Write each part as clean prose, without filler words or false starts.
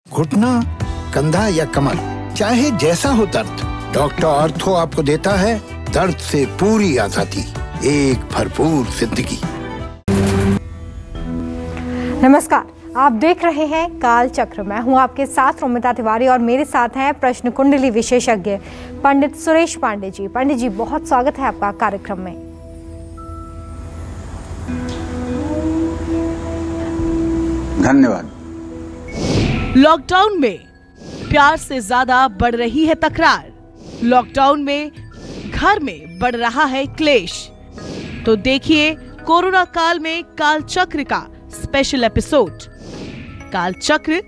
घुटना, कंधा या कमर, चाहे जैसा हो दर्द, डॉक्टर ऑर्थो आपको देता है दर्द से पूरी आजादी, एक भरपूर जिंदगी। नमस्कार, आप देख रहे हैं काल चक्र। मैं हूं आपके साथ रोमिता तिवारी और मेरे साथ हैं प्रश्न कुंडली विशेषज्ञ पंडित सुरेश पांडे जी। पंडित जी, बहुत स्वागत है आपका कार्यक्रम में। धन्यवाद। लॉकडाउन में प्यार से ज्यादा बढ़ रही है तकरार। लॉकडाउन में घर में बढ़ रहा है क्लेश। तो देखिए कोरोना काल में काल चक्र का स्पेशल एपिसोड। काल चक्र।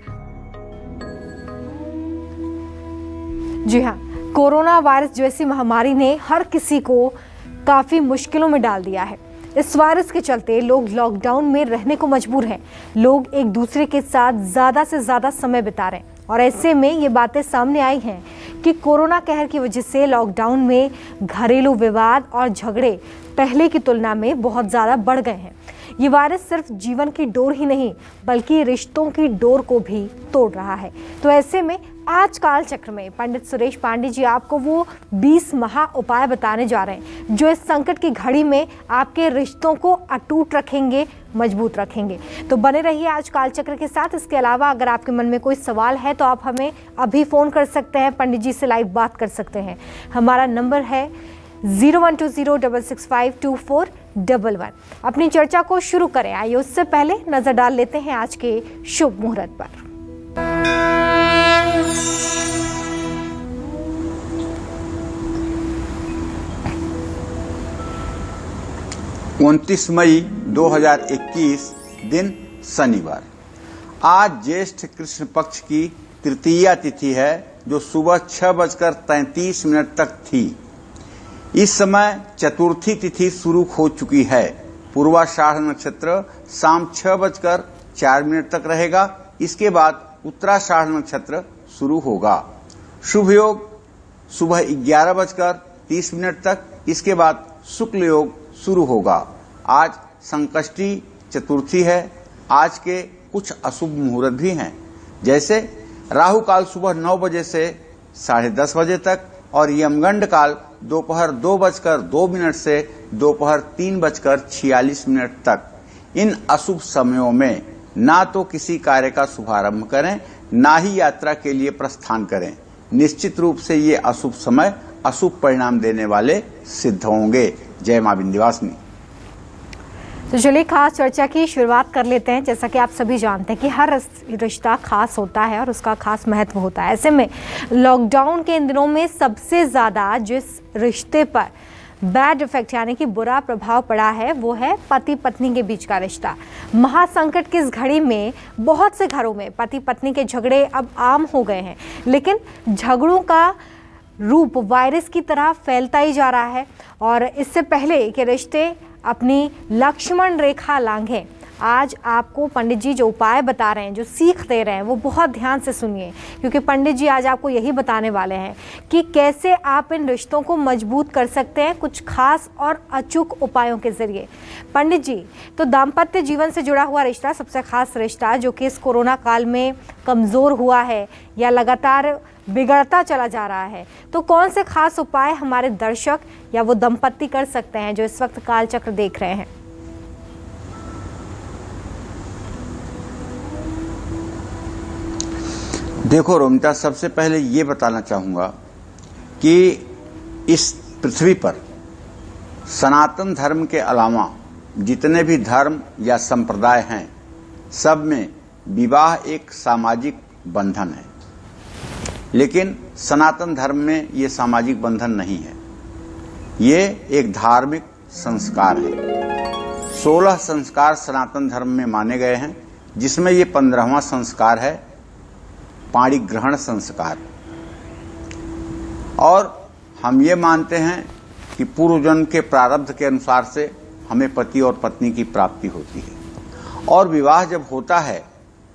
जी हाँ, कोरोना वायरस जैसी महामारी ने हर किसी को काफी मुश्किलों में डाल दिया है। इस वायरस के चलते लोग लॉकडाउन में रहने को मजबूर हैं। लोग एक दूसरे के साथ ज़्यादा से ज़्यादा समय बिता रहे हैं और ऐसे में ये बातें सामने आई हैं कि कोरोना कहर की वजह से लॉकडाउन में घरेलू विवाद और झगड़े पहले की तुलना में बहुत ज़्यादा बढ़ गए हैं। ये वायरस सिर्फ जीवन की डोर ही नहीं बल्कि रिश्तों की डोर को भी तोड़ रहा है। तो ऐसे में आज काल चक्र में पंडित सुरेश पांडे जी आपको वो 20 महा उपाय बताने जा रहे हैं जो इस संकट की घड़ी में आपके रिश्तों को अटूट रखेंगे, मजबूत रखेंगे। तो बने रहिए आज काल चक्र के साथ। इसके अलावा अगर आपके मन में कोई सवाल है तो आप हमें अभी फ़ोन कर सकते हैं, पंडित जी से लाइव बात कर सकते हैं। हमारा नंबर है 0120665241। अपनी चर्चा को शुरू करें। आइए उससे पहले नजर डाल लेते हैं आज के शुभ मुहूर्त पर। 29 मई 2021 दिन शनिवार। आज ज्येष्ठ कृष्ण पक्ष की तृतीया तिथि है जो सुबह 6:33 तक थी। इस समय चतुर्थी तिथि शुरू हो चुकी है। पूर्वाषाढ़ नक्षत्र शाम 6:04 तक रहेगा। इसके बाद उत्तराषाढ़ नक्षत्र शुरू होगा। शुभ योग सुबह 11:30 तक। इसके बाद शुक्ल योग शुरू होगा। आज संकष्टी चतुर्थी है। आज के कुछ अशुभ मुहूर्त भी हैं, जैसे राहु काल सुबह 9 बजे से 10:30 बजे तक और यमगंड काल दोपहर 2:02 से दोपहर 3:46 तक। इन अशुभ समयों में ना तो किसी कार्य का शुभारंभ करें, ना ही यात्रा के लिए प्रस्थान करें। निश्चित रूप से ये अशुभ समय अशुभ परिणाम देने वाले सिद्ध होंगे। जय मां विंध्यवासिनी। तो चलिए खास चर्चा की शुरुआत कर लेते हैं। जैसा कि आप सभी जानते हैं कि हर रिश्ता खास होता है और उसका खास महत्व होता है। ऐसे में लॉकडाउन के इन दिनों में सबसे ज़्यादा जिस रिश्ते पर बैड इफेक्ट यानी कि बुरा प्रभाव पड़ा है वो है पति पत्नी के बीच का रिश्ता। महासंकट की इस घड़ी में बहुत से घरों में पति पत्नी के झगड़े अब आम हो गए हैं, लेकिन झगड़ों का रूप वायरस की तरह फैलता ही जा रहा है। और इससे पहले कि रिश्ते अपनी लक्ष्मण रेखा लांघें, आज आपको पंडित जी जो उपाय बता रहे हैं, जो सीख दे रहे हैं, वो बहुत ध्यान से सुनिए, क्योंकि पंडित जी आज आपको यही बताने वाले हैं कि कैसे आप इन रिश्तों को मजबूत कर सकते हैं कुछ खास और अचूक उपायों के जरिए। पंडित जी, तो दाम्पत्य जीवन से जुड़ा हुआ रिश्ता, सबसे खास रिश्ता जो कि इस कोरोना काल में कमज़ोर हुआ है या लगातार बिगड़ता चला जा रहा है, तो कौन से खास उपाय हमारे दर्शक या वो दंपत्ति कर सकते हैं जो इस वक्त काल चक्र देख रहे हैं? देखो रोमिता, सबसे पहले ये बताना चाहूंगा कि इस पृथ्वी पर सनातन धर्म के अलावा जितने भी धर्म या संप्रदाय हैं, सब में विवाह एक सामाजिक बंधन है। लेकिन सनातन धर्म में ये सामाजिक बंधन नहीं है, ये एक धार्मिक संस्कार है। 16 संस्कार सनातन धर्म में माने गए हैं, जिसमें ये 15वां संस्कार है पाणी ग्रहण संस्कार। और हम ये मानते हैं कि पूर्व जन्म के प्रारब्ध के अनुसार से हमें पति और पत्नी की प्राप्ति होती है। और विवाह जब होता है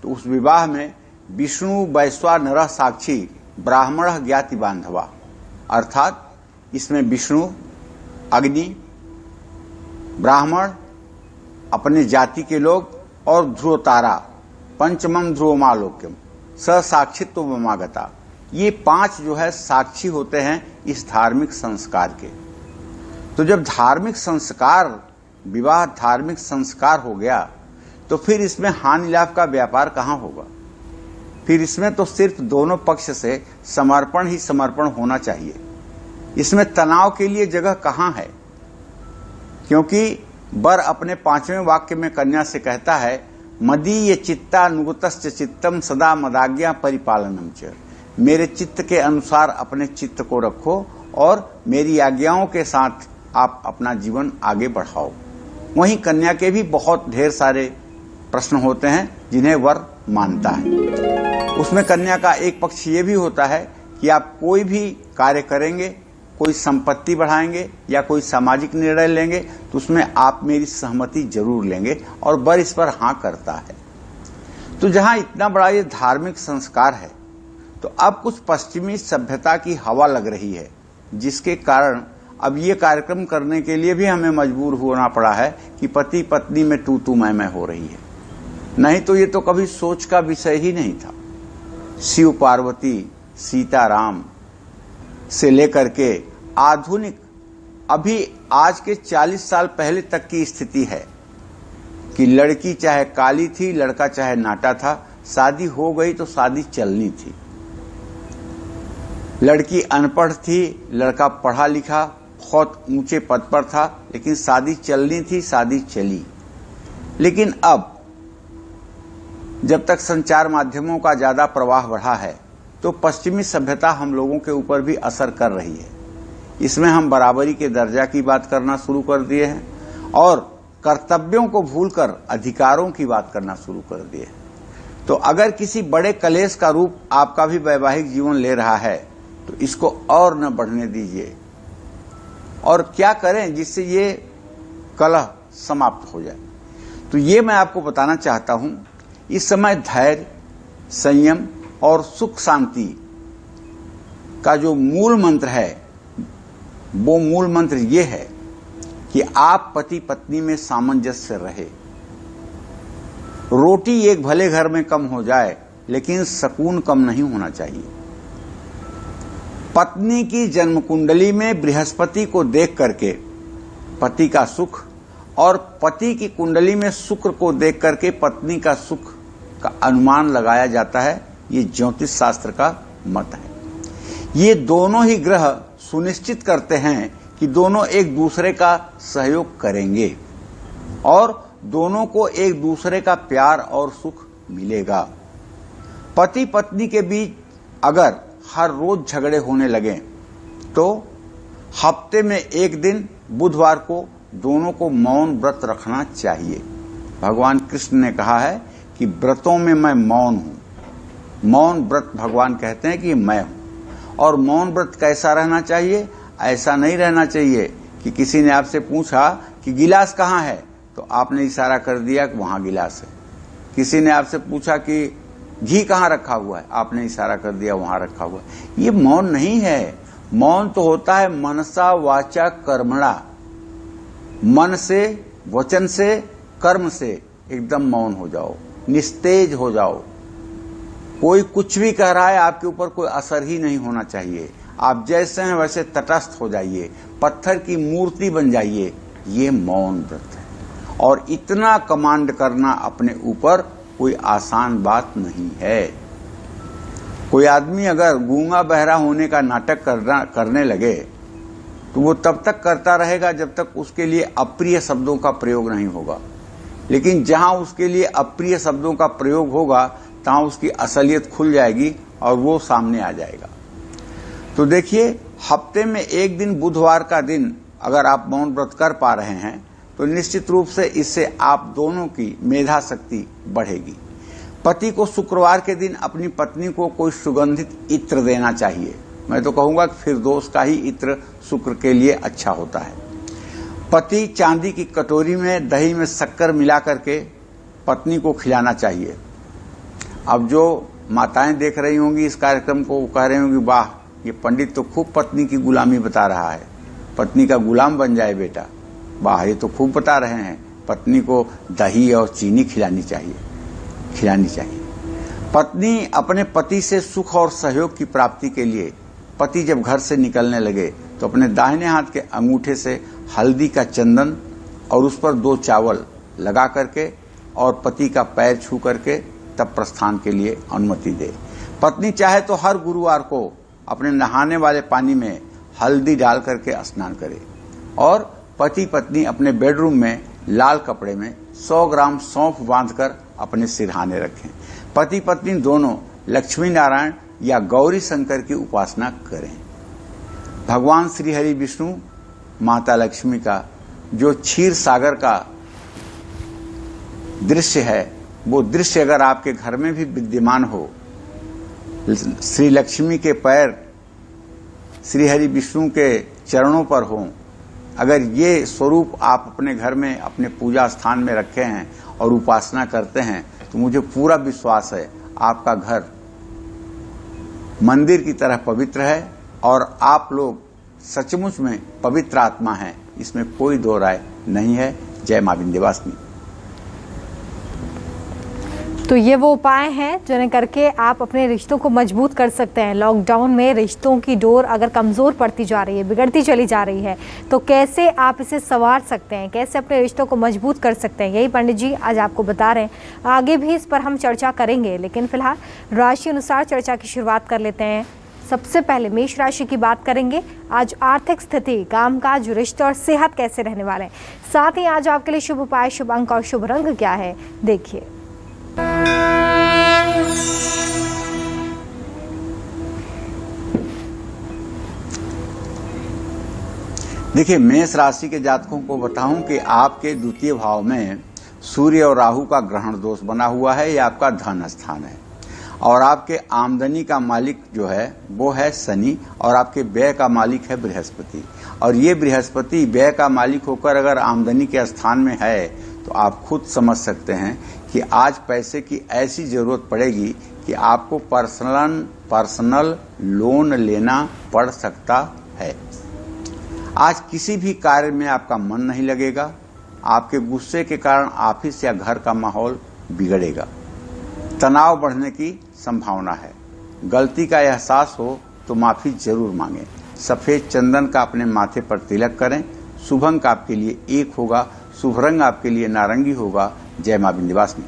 तो उस विवाह में विष्णु वैश्वा नरः साक्षी ब्राह्मण ज्ञाति बांधवा, अर्थात इसमें विष्णु, अग्नि, ब्राह्मण, अपने जाति के लोग और ध्रुव तारा, पंचमम ध्रुवमालोक्यम, ससाक्षित्व ममागता, ये 5 जो है साक्षी होते हैं इस धार्मिक संस्कार के। तो जब धार्मिक संस्कार, विवाह धार्मिक संस्कार हो गया, तो फिर इसमें हानि लाभ का व्यापार कहाँ होगा? फिर इसमें तो सिर्फ दोनों पक्ष से समर्पण ही समर्पण होना चाहिए। इसमें तनाव के लिए जगह कहाँ है? क्योंकि वर अपने 5वें वाक्य में कन्या से कहता है, मदीय चित्तानुगतश्च चित्तम सदा मदाज्ञा परिपालनम च, मेरे चित्त के अनुसार अपने चित्त को रखो और मेरी आज्ञाओं के साथ आप अपना जीवन आगे बढ़ाओ। वहीं कन्या के भी बहुत ढेर सारे प्रश्न होते हैं जिन्हें वर मानता है। उसमें कन्या का एक पक्ष ये भी होता है कि आप कोई भी कार्य करेंगे, कोई संपत्ति बढ़ाएंगे या कोई सामाजिक निर्णय लेंगे, तो उसमें आप मेरी सहमति जरूर लेंगे, और वर इस पर हाँ करता है। तो जहां इतना बड़ा ये धार्मिक संस्कार है, तो अब कुछ पश्चिमी सभ्यता की हवा लग रही है, जिसके कारण अब ये कार्यक्रम करने के लिए भी हमें मजबूर होना पड़ा है कि पति पत्नी में तू मैं हो रही है। नहीं तो ये तो कभी सोच का विषय ही नहीं था। शिव पार्वती, सीता राम से लेकर के आधुनिक अभी आज के 40 साल पहले तक की स्थिति है कि लड़की चाहे काली थी, लड़का चाहे नाटा था, शादी हो गई तो शादी चलनी थी। लड़की अनपढ़ थी, लड़का पढ़ा लिखा बहुत ऊंचे पद पर था, लेकिन शादी चलनी थी, शादी चली। लेकिन अब जब तक संचार माध्यमों का ज्यादा प्रवाह बढ़ा है, तो पश्चिमी सभ्यता हम लोगों के ऊपर भी असर कर रही है। इसमें हम बराबरी के दर्जा की बात करना शुरू कर दिए हैं और कर्तव्यों को भूलकर अधिकारों की बात करना शुरू कर दिए हैं। तो अगर किसी बड़े कलेश का रूप आपका भी वैवाहिक जीवन ले रहा है, तो इसको और न बढ़ने दीजिए, और क्या करें जिससे ये कलह समाप्त हो जाए। तो ये मैं आपको बताना चाहता हूं, इस समय धैर्य, संयम और सुख शांति का जो मूल मंत्र है, वो मूल मंत्र ये है कि आप पति पत्नी में सामंजस्य रहे। रोटी एक भले घर में कम हो जाए, लेकिन सुकून कम नहीं होना चाहिए। पत्नी की जन्म कुंडली में बृहस्पति को देख करके पति का सुख, और पति की कुंडली में शुक्र को देख करके पत्नी का सुख का अनुमान लगाया जाता है। ये ज्योतिष शास्त्र का मत है। ये दोनों ही ग्रह सुनिश्चित करते हैं कि दोनों एक दूसरे का सहयोग करेंगे और दोनों को एक दूसरे का प्यार और सुख मिलेगा। पति पत्नी के बीच अगर हर रोज झगड़े होने लगे, तो हफ्ते में एक दिन बुधवार को दोनों को मौन व्रत रखना चाहिए। भगवान कृष्ण ने कहा है कि व्रतों में मैं मौन हूं। मौन व्रत भगवान कहते हैं कि मैं हूं। और मौन व्रत कैसा रहना चाहिए? ऐसा नहीं रहना चाहिए कि किसी ने आपसे पूछा कि गिलास कहाँ है, तो आपने इशारा कर दिया कि वहां गिलास है। किसी ने आपसे पूछा कि घी कहाँ रखा हुआ है, आपने इशारा कर दिया वहां रखा हुआ है। ये मौन नहीं है। मौन तो होता है मनसा वाचा कर्मणा, मन से, वचन से, कर्म से एकदम मौन हो जाओ, निस्तेज हो जाओ। कोई कुछ भी कह रहा है, आपके ऊपर कोई असर ही नहीं होना चाहिए। आप जैसे हैं वैसे तटस्थ हो जाइए, पत्थर की मूर्ति बन जाइए। ये मौन व्रत है। और इतना कमांड करना अपने ऊपर कोई आसान बात नहीं है। कोई आदमी अगर गूंगा बहरा होने का नाटक करने लगे, तो वो तब तक करता रहेगा जब तक उसके लिए अप्रिय शब्दों का प्रयोग नहीं होगा। लेकिन जहां उसके लिए अप्रिय शब्दों का प्रयोग होगा, तहां उसकी असलियत खुल जाएगी और वो सामने आ जाएगा। तो देखिए, हफ्ते में एक दिन बुधवार का दिन अगर आप मौन व्रत कर पा रहे हैं, तो निश्चित रूप से इससे आप दोनों की मेधा शक्ति बढ़ेगी। पति को शुक्रवार के दिन अपनी पत्नी को कोई सुगंधित इत्र देना चाहिए। मैं तो कहूंगा कि फिरदौस का ही इत्र शुक्र के लिए अच्छा होता है। पति चांदी की कटोरी में दही में शक्कर मिला करके पत्नी को खिलाना चाहिए। अब जो माताएं देख रही होंगी इस कार्यक्रम को, वो कह रही होंगी, वाह, ये पंडित तो खूब पत्नी की गुलामी बता रहा है, पत्नी का गुलाम बन जाए बेटा। वाह, ये तो खूब बता रहे हैं, पत्नी को दही और चीनी खिलानी चाहिए। पत्नी अपने पति से सुख और सहयोग की प्राप्ति के लिए पति जब घर से निकलने लगे तो अपने दाहिने हाथ के अंगूठे से हल्दी का चंदन और उस पर 2 चावल लगा करके और पति का पैर छू करके तब प्रस्थान के लिए अनुमति दे। पत्नी चाहे तो हर गुरुवार को अपने नहाने वाले पानी में हल्दी डाल करके स्नान करे और पति पत्नी अपने बेडरूम में लाल कपड़े में 100 ग्राम सौंफ बांधकर अपने सिरहाने रखें। पति पत्नी दोनों लक्ष्मी नारायण या गौरी शंकर की उपासना करें। भगवान श्री हरि विष्णु माता लक्ष्मी का जो क्षीर सागर का दृश्य है, वो दृश्य अगर आपके घर में भी विद्यमान हो, श्री लक्ष्मी के पैर श्री हरि विष्णु के चरणों पर हों, अगर ये स्वरूप आप अपने घर में अपने पूजा स्थान में रखे हैं और उपासना करते हैं तो मुझे पूरा विश्वास है आपका घर मंदिर की तरह पवित्र है और आप लोग सचमुच में पवित्र आत्मा हैं, इसमें कोई दो राय नहीं है। जय मां विंध्यवासिनी। तो ये वो उपाय हैं जिन्हें करके आप अपने रिश्तों को मजबूत कर सकते हैं। लॉकडाउन में रिश्तों की डोर अगर कमज़ोर पड़ती जा रही है, बिगड़ती चली जा रही है, तो कैसे आप इसे संवार सकते हैं, कैसे अपने रिश्तों को मजबूत कर सकते हैं, यही पंडित जी आज आपको बता रहे हैं। आगे भी इस पर हम चर्चा करेंगे, लेकिन फिलहाल राशि अनुसार चर्चा की शुरुआत कर लेते हैं। सबसे पहले मेष राशि की बात करेंगे। आज आर्थिक स्थिति, कामकाज, रिश्ते और सेहत कैसे रहने वाले हैं, साथ ही आज आपके लिए शुभ उपाय, शुभ अंक और शुभ रंग क्या है, देखिए। देखिए, मेष राशि के जातकों को बताऊं कि आपके द्वितीय भाव में सूर्य और राहु का ग्रहण दोष बना हुआ है। यह आपका धन स्थान है और आपके आमदनी का मालिक जो है वो है शनि और आपके व्यय का मालिक है बृहस्पति। और ये बृहस्पति व्यय का मालिक होकर अगर आमदनी के स्थान में है तो आप खुद समझ सकते हैं कि आज पैसे की ऐसी जरूरत पड़ेगी कि आपको पर्सनल लोन लेना पड़ सकता है। आज किसी भी कार्य में आपका मन नहीं लगेगा। आपके गुस्से के कारण ऑफिस या घर का माहौल बिगड़ेगा। तनाव बढ़ने की संभावना है। गलती का एहसास हो तो माफी जरूर मांगें। सफेद चंदन का अपने माथे पर तिलक करें। शुभ अंक आपके लिए 1 होगा। शुभ रंग आपके लिए नारंगी होगा। जय मां विंध्यवासिनी।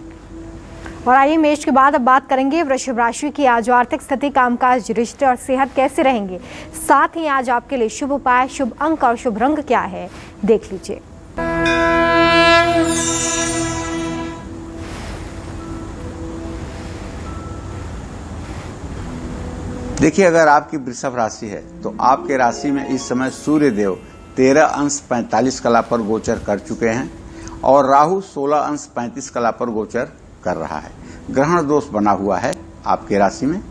और आइए मेष के बाद अब बात करेंगे वृषभ राशि की। आज आर्थिक स्थिति, कामकाज, रिश्ते और सेहत कैसे रहेंगे, साथ ही आज आपके लिए शुभ उपाय, शुभ अंक और शुभ रंग क्या है, देख लीजिए। देखिए, अगर आपकी वृषभ राशि है तो आपके राशि में इस समय सूर्य देव 13 अंश 45 कला पर गोचर कर चुके हैं और राहु 16 अंश 35 कला पर गोचर कर रहा है। ग्रहण दोष बना हुआ है आपके राशि में,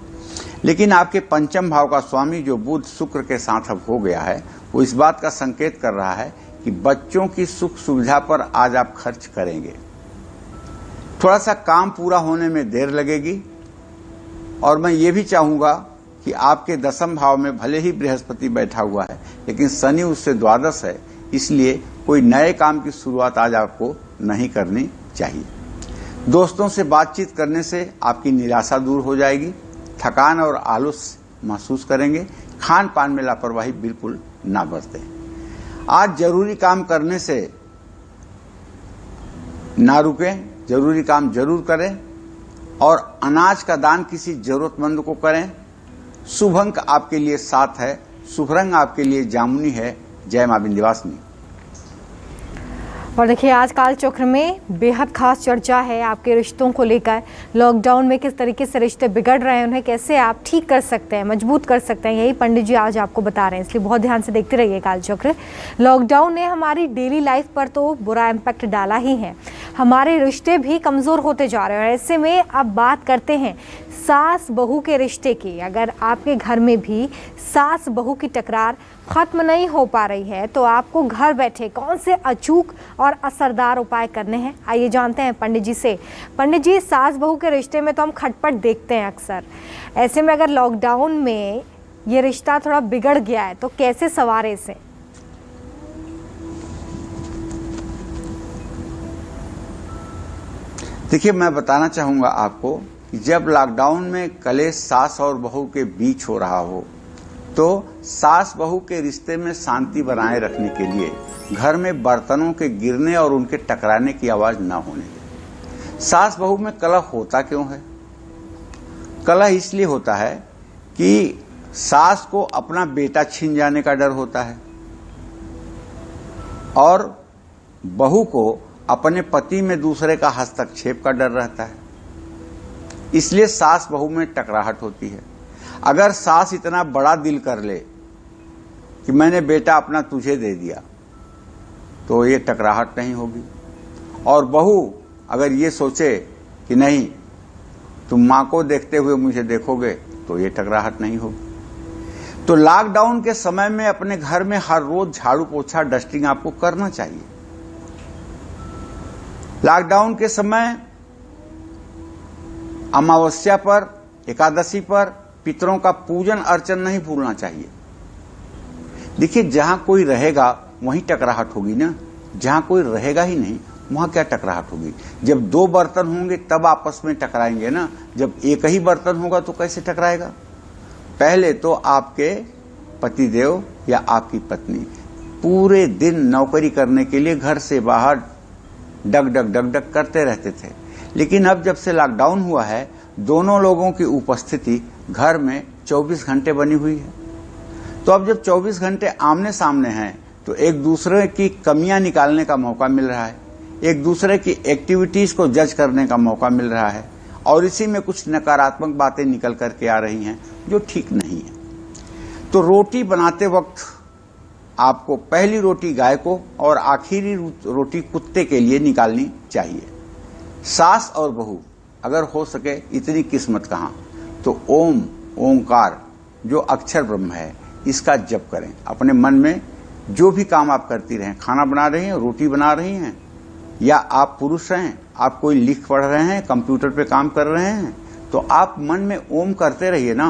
लेकिन आपके पंचम भाव का स्वामी जो बुध शुक्र के साथ अब हो गया है, वो इस बात का संकेत कर रहा है कि बच्चों की सुख सुविधा पर आज आप खर्च करेंगे। थोड़ा सा काम पूरा होने में देर लगेगी और मैं ये भी चाहूंगा कि आपके दसम भाव में भले ही बृहस्पति बैठा हुआ है, लेकिन शनि उससे द्वादश है, इसलिए कोई नए काम की शुरुआत आज आपको नहीं करनी चाहिए। दोस्तों से बातचीत करने से आपकी निराशा दूर हो जाएगी। थकान और आलस महसूस करेंगे। खान पान में लापरवाही बिल्कुल ना बरतें। आज जरूरी काम करने से ना रुकें, जरूरी काम जरूर करें और अनाज का दान किसी जरूरतमंद को करें। शुभ अंक आपके लिए 7 है। शुभ रंग आपके लिए जामुनी है। जय मां विंध्यवासिनी। और देखिए, आज काल चक्र में बेहद खास चर्चा है आपके रिश्तों को लेकर। लॉकडाउन में किस तरीके से रिश्ते बिगड़ रहे हैं, उन्हें कैसे आप ठीक कर सकते हैं, मजबूत कर सकते हैं, यही पंडित जी आज आपको बता रहे हैं, इसलिए बहुत ध्यान से देखते रहिए काल चक्र। लॉकडाउन ने हमारी डेली लाइफ पर तो बुरा इम्पैक्ट डाला ही है, हमारे रिश्ते भी कमज़ोर होते जा रहे हैं। ऐसे में अब बात करते हैं सास बहू के रिश्ते की। अगर आपके घर में भी सास बहू की टकरार खत्म नहीं हो पा रही है तो आपको घर बैठे कौन से अचूक और असरदार उपाय करने हैं, आइए जानते हैं पंडित जी से। पंडित जी, सास बहू के रिश्ते में तो हम खटपट देखते हैं अक्सर। ऐसे में अगर लॉकडाउन में ये रिश्ता थोड़ा बिगड़ गया है तो कैसे संवारे इसे? देखिए, मैं बताना चाहूंगा आपको कि जब लॉकडाउन में कलेश सास और बहू के बीच हो रहा हो तो सास बहू के रिश्ते में शांति बनाए रखने के लिए घर में बर्तनों के गिरने और उनके टकराने की आवाज न होने दे। सास बहू में कलह होता क्यों है? कलह इसलिए होता है कि सास को अपना बेटा छीन जाने का डर होता है और बहू को अपने पति में दूसरे का हस्तक्षेप का डर रहता है। इसलिए सास बहू में टकराहट होती है। अगर सास इतना बड़ा दिल कर ले कि मैंने बेटा अपना तुझे दे दिया तो ये टकराहट नहीं होगी, और बहू अगर ये सोचे कि नहीं तुम मां को देखते हुए मुझे देखोगे तो ये टकराहट नहीं होगी। तो लॉकडाउन के समय में अपने घर में हर रोज झाड़ू पोछा डस्टिंग आपको करना चाहिए। लॉकडाउन के समय अमावस्या पर, एकादशी पर पितरों का पूजन अर्चन नहीं भूलना चाहिए। देखिए, जहां कोई रहेगा वहीं टकराहट होगी ना, जहां कोई रहेगा ही नहीं वहां क्या टकराहट होगी? जब दो बर्तन होंगे तब आपस में टकराएंगे ना, जब एक ही बर्तन होगा तो कैसे टकराएगा? पहले तो आपके पतिदेव या आपकी पत्नी पूरे दिन नौकरी करने के लिए घर से बाहर डग डग डग डग करते रहते थे, लेकिन अब जब से लॉकडाउन हुआ है दोनों लोगों की उपस्थिति घर में 24 घंटे बनी हुई है। तो अब जब 24 घंटे आमने सामने हैं तो एक दूसरे की कमियां निकालने का मौका मिल रहा है, एक दूसरे की एक्टिविटीज को जज करने का मौका मिल रहा है, और इसी में कुछ नकारात्मक बातें निकल करके आ रही हैं जो ठीक नहीं है। तो रोटी बनाते वक्त आपको पहली रोटी गाय को और आखिरी रोटी कुत्ते के लिए निकालनी चाहिए। सास और बहू अगर हो सके इतनी किस्मत कहां, तो ओम, ओंकार जो अक्षर ब्रह्म है इसका जप करें। अपने मन में जो भी काम आप करती रहें, खाना बना रही हैं, रोटी बना रही हैं, या आप पुरुष हैं, आप कोई लिख पढ़ रहे हैं, कंप्यूटर पे काम कर रहे हैं, तो आप मन में ओम करते रहिए ना।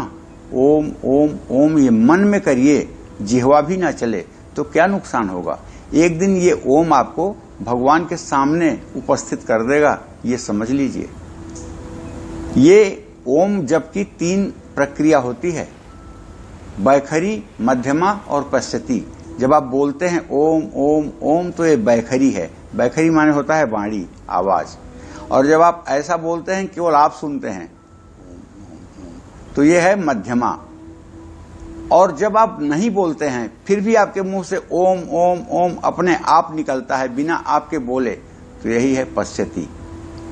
ओम ओम ओम ये मन में करिए, जिह्वा भी ना चले तो क्या नुकसान होगा? एक दिन ये ओम आपको भगवान के सामने उपस्थित कर देगा, ये समझ लीजिए। ये ओम जप की 3 प्रक्रिया होती है, बैखरी, मध्यमा और पश्चती। जब आप बोलते हैं ओम ओम ओम तो ये बैखरी है, बैखरी माने होता है वाणी, आवाज। और जब आप ऐसा बोलते हैं केवल आप सुनते हैं तो ये है मध्यमा। और जब आप नहीं बोलते हैं फिर भी आपके मुंह से ओम ओम ओम अपने आप निकलता है बिना आपके बोले, तो यही है पश्चती,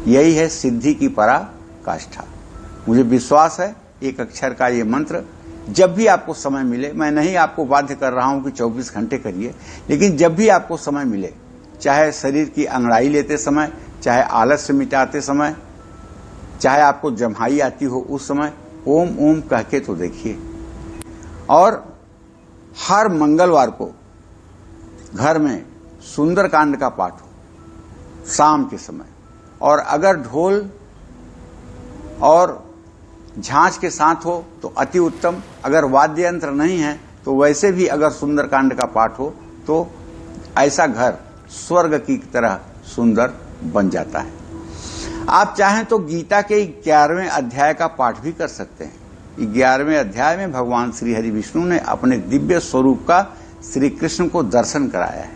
यही है सिद्धि की पराकाष्ठा। मुझे विश्वास है एक अक्षर का ये मंत्र जब भी आपको समय मिले, मैं नहीं आपको बाध्य कर रहा हूं कि 24 घंटे करिए, लेकिन जब भी आपको समय मिले, चाहे शरीर की अंगड़ाई लेते समय, चाहे आलस्य मिटाते समय, चाहे आपको जम्हाई आती हो उस समय, ओम ओम कह के तो देखिए। और हर मंगलवार को घर में सुंदरकांड का पाठ हो शाम के समय, और अगर ढोल और झांझ के साथ हो तो अति उत्तम। अगर वाद्य यंत्र नहीं है तो वैसे भी अगर सुंदरकांड का पाठ हो तो ऐसा घर स्वर्ग की तरह सुंदर बन जाता है। आप चाहें तो गीता के 11वें अध्याय का पाठ भी कर सकते हैं। 11वें अध्याय में भगवान श्री हरि विष्णु ने अपने दिव्य स्वरूप का श्री कृष्ण को दर्शन कराया है।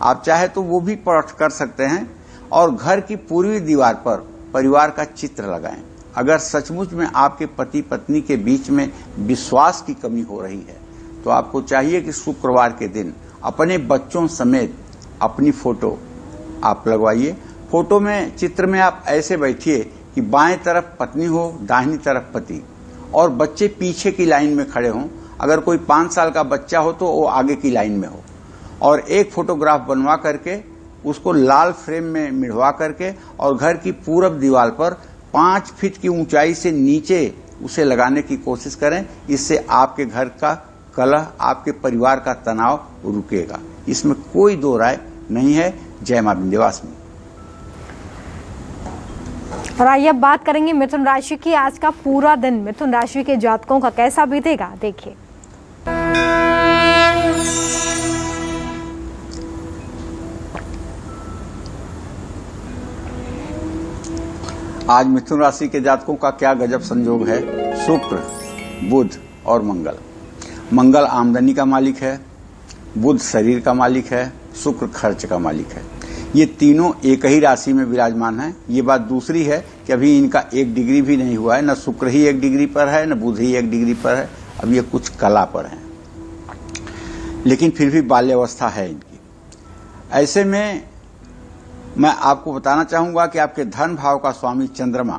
आप चाहे तो वो भी पाठ कर सकते हैं, और घर की पूर्वी दीवार पर परिवार का चित्र लगाएं। अगर सचमुच में आपके पति पत्नी के बीच में विश्वास की कमी हो रही है तो आपको चाहिए कि शुक्रवार के दिन अपने बच्चों समेत अपनी फोटो आप लगवाइए। फोटो में, चित्र में आप ऐसे बैठिए कि बाएं तरफ पत्नी हो, दाहिनी तरफ पति, और बच्चे पीछे की लाइन में खड़े हों। अगर कोई 5 साल का बच्चा हो तो वो आगे की लाइन में हो, और एक फोटोग्राफ बनवा करके उसको लाल फ्रेम में मिढ़वा करके और घर की पूरब दीवार पर 5 फीट की ऊंचाई से नीचे उसे लगाने की कोशिश करें। इससे आपके घर का कलह, आपके परिवार का तनाव रुकेगा, इसमें कोई दो राय नहीं है। जय मां विंध्यवासिनी। और आइए अब बात करेंगे मिथुन राशि की। आज का पूरा दिन मिथुन राशि के जातकों का कैसा बीतेगा, देखिए। आज मिथुन राशि के जातकों का क्या गजब संयोग है। शुक्र, बुध और मंगल। मंगल आमदनी का मालिक है, बुध शरीर का मालिक है, शुक्र खर्च का मालिक है। ये तीनों एक ही राशि में विराजमान हैं। ये बात दूसरी है कि अभी इनका 1 डिग्री भी नहीं हुआ है, न शुक्र ही 1 डिग्री पर है, न बुध ही 1 डिग्री पर है। अब ये कुछ कला पर है, लेकिन फिर भी बाल्यावस्था है इनकी। ऐसे में मैं आपको बताना चाहूंगा कि आपके धन भाव का स्वामी चंद्रमा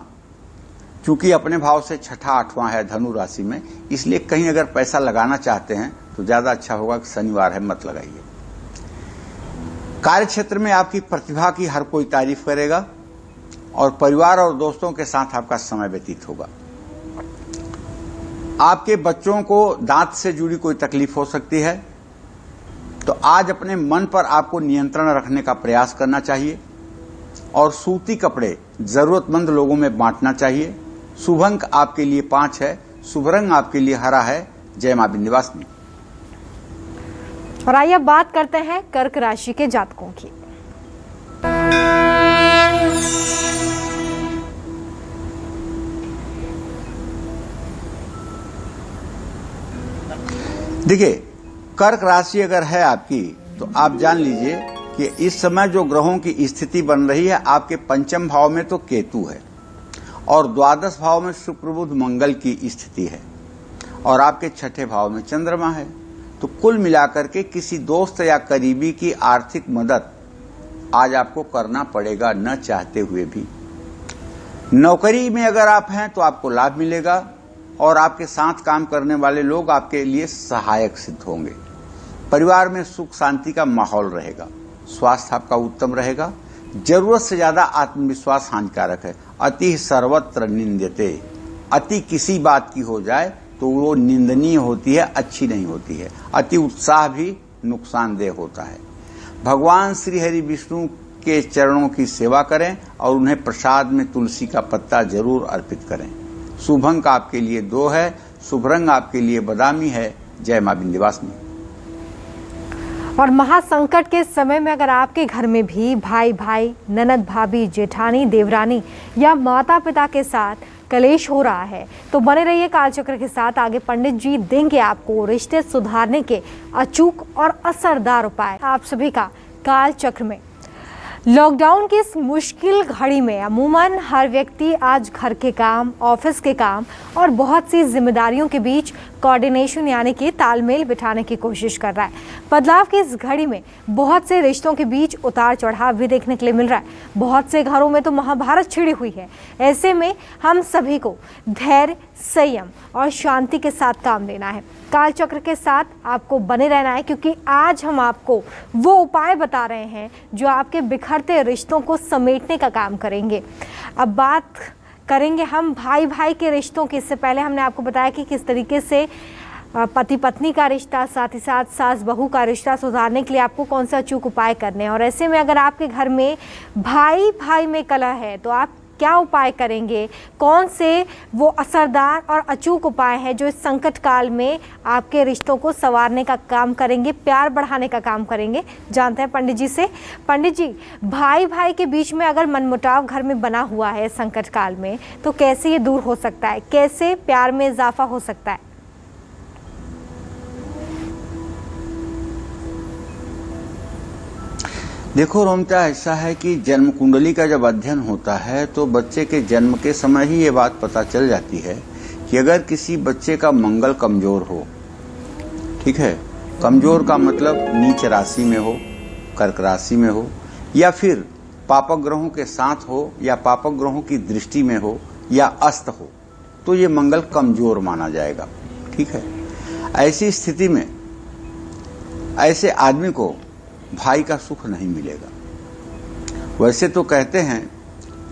चूंकि अपने भाव से छठा आठवां है धनु राशि में, इसलिए कहीं अगर पैसा लगाना चाहते हैं तो ज्यादा अच्छा होगा कि शनिवार है, मत लगाइए। कार्य क्षेत्र में आपकी प्रतिभा की हर कोई तारीफ करेगा और परिवार और दोस्तों के साथ आपका समय व्यतीत होगा। आपके बच्चों को दांत से जुड़ी कोई तकलीफ हो सकती है, तो आज अपने मन पर आपको नियंत्रण रखने का प्रयास करना चाहिए और सूती कपड़े जरूरतमंद लोगों में बांटना चाहिए। शुभ अंक आपके लिए 5 है, शुभ रंग आपके लिए हरा है। जय मां विंध्यवासिनी। और आइए अब बात करते हैं कर्क राशि के जातकों की। देखिए, कर्क राशि अगर है आपकी तो आप जान लीजिए कि इस समय जो ग्रहों की स्थिति बन रही है, आपके पंचम भाव में तो केतु है और द्वादश भाव में शुक्र बुध मंगल की स्थिति है और आपके छठे भाव में चंद्रमा है। तो कुल मिलाकर के किसी दोस्त या करीबी की आर्थिक मदद आज आपको करना पड़ेगा, न चाहते हुए भी। नौकरी में अगर आप हैं तो आपको लाभ मिलेगा और आपके साथ काम करने वाले लोग आपके लिए सहायक सिद्ध होंगे। परिवार में सुख शांति का माहौल रहेगा। स्वास्थ्य आपका उत्तम रहेगा। जरूरत से ज्यादा आत्मविश्वास हानिकारक है। अति सर्वत्र निंद्यते। अति किसी बात की हो जाए तो वो निंदनीय होती है, अच्छी नहीं होती है। अति उत्साह भी नुकसानदेह होता है। भगवान श्री हरि विष्णु के चरणों की सेवा करें और उन्हें प्रसाद में तुलसी का पत्ता जरूर अर्पित करें। शुभ अंक आपके लिए 2 है, शुभ रंग आपके लिए बादामी है। जय मां विंध्यवासिनी। और महासंकट के समय में अगर आपके घर में भी भाई, ननद, भाभी, जेठानी, देवरानी या माता पिता के साथ कलेश हो रहा है तो बने रहिए कालचक्र के साथ। आगे पंडित जी देंगे आपको रिश्ते सुधारने के अचूक और असरदार उपाय। आप सभी का कालचक्र में। लॉकडाउन की इस मुश्किल घड़ी में अमूमन हर व्यक्ति आज घर के काम, ऑफिस के काम और बहुत सी जिम्मेदारियों के बीच कोऑर्डिनेशन यानी कि तालमेल बिठाने की कोशिश कर रहा है। बदलाव की इस घड़ी में बहुत से रिश्तों के बीच उतार चढ़ाव भी देखने के लिए मिल रहा है। बहुत से घरों में तो महाभारत छिड़ी हुई है। ऐसे में हम सभी को धैर्य, संयम और शांति के साथ काम लेना है। कालचक्र के साथ आपको बने रहना है, क्योंकि आज हम आपको वो उपाय बता रहे हैं जो आपके बिखरते रिश्तों को समेटने का काम करेंगे। अब बात करेंगे हम भाई के रिश्तों की। इससे पहले हमने आपको बताया कि किस तरीके से पति पत्नी का रिश्ता, साथ ही साथ सास बहू का रिश्ता सुधारने के लिए आपको कौन सा अचूक उपाय करने हैं। और ऐसे में अगर आपके घर में भाई में कलह है तो आप क्या उपाय करेंगे, कौन से वो असरदार और अचूक उपाय हैं जो इस संकट काल में आपके रिश्तों को संवारने का काम करेंगे, प्यार बढ़ाने का काम करेंगे, जानते हैं पंडित जी से। पंडित जी, भाई के बीच में अगर मनमुटाव घर में बना हुआ है संकट काल में तो कैसे ये दूर हो सकता है, कैसे प्यार में इजाफा हो सकता है? देखो रोमता, ऐसा है कि जन्म कुंडली का जब अध्ययन होता है तो बच्चे के जन्म के समय ही ये बात पता चल जाती है कि अगर किसी बच्चे का मंगल कमजोर हो, ठीक है, कमजोर का मतलब नीच राशि में हो, कर्क राशि में हो, या फिर पापक ग्रहों के साथ हो, या पापक ग्रहों की दृष्टि में हो, या अस्त हो, तो ये मंगल कमजोर माना जाएगा। ठीक है, ऐसी स्थिति में ऐसे आदमी को भाई का सुख नहीं मिलेगा। वैसे तो कहते हैं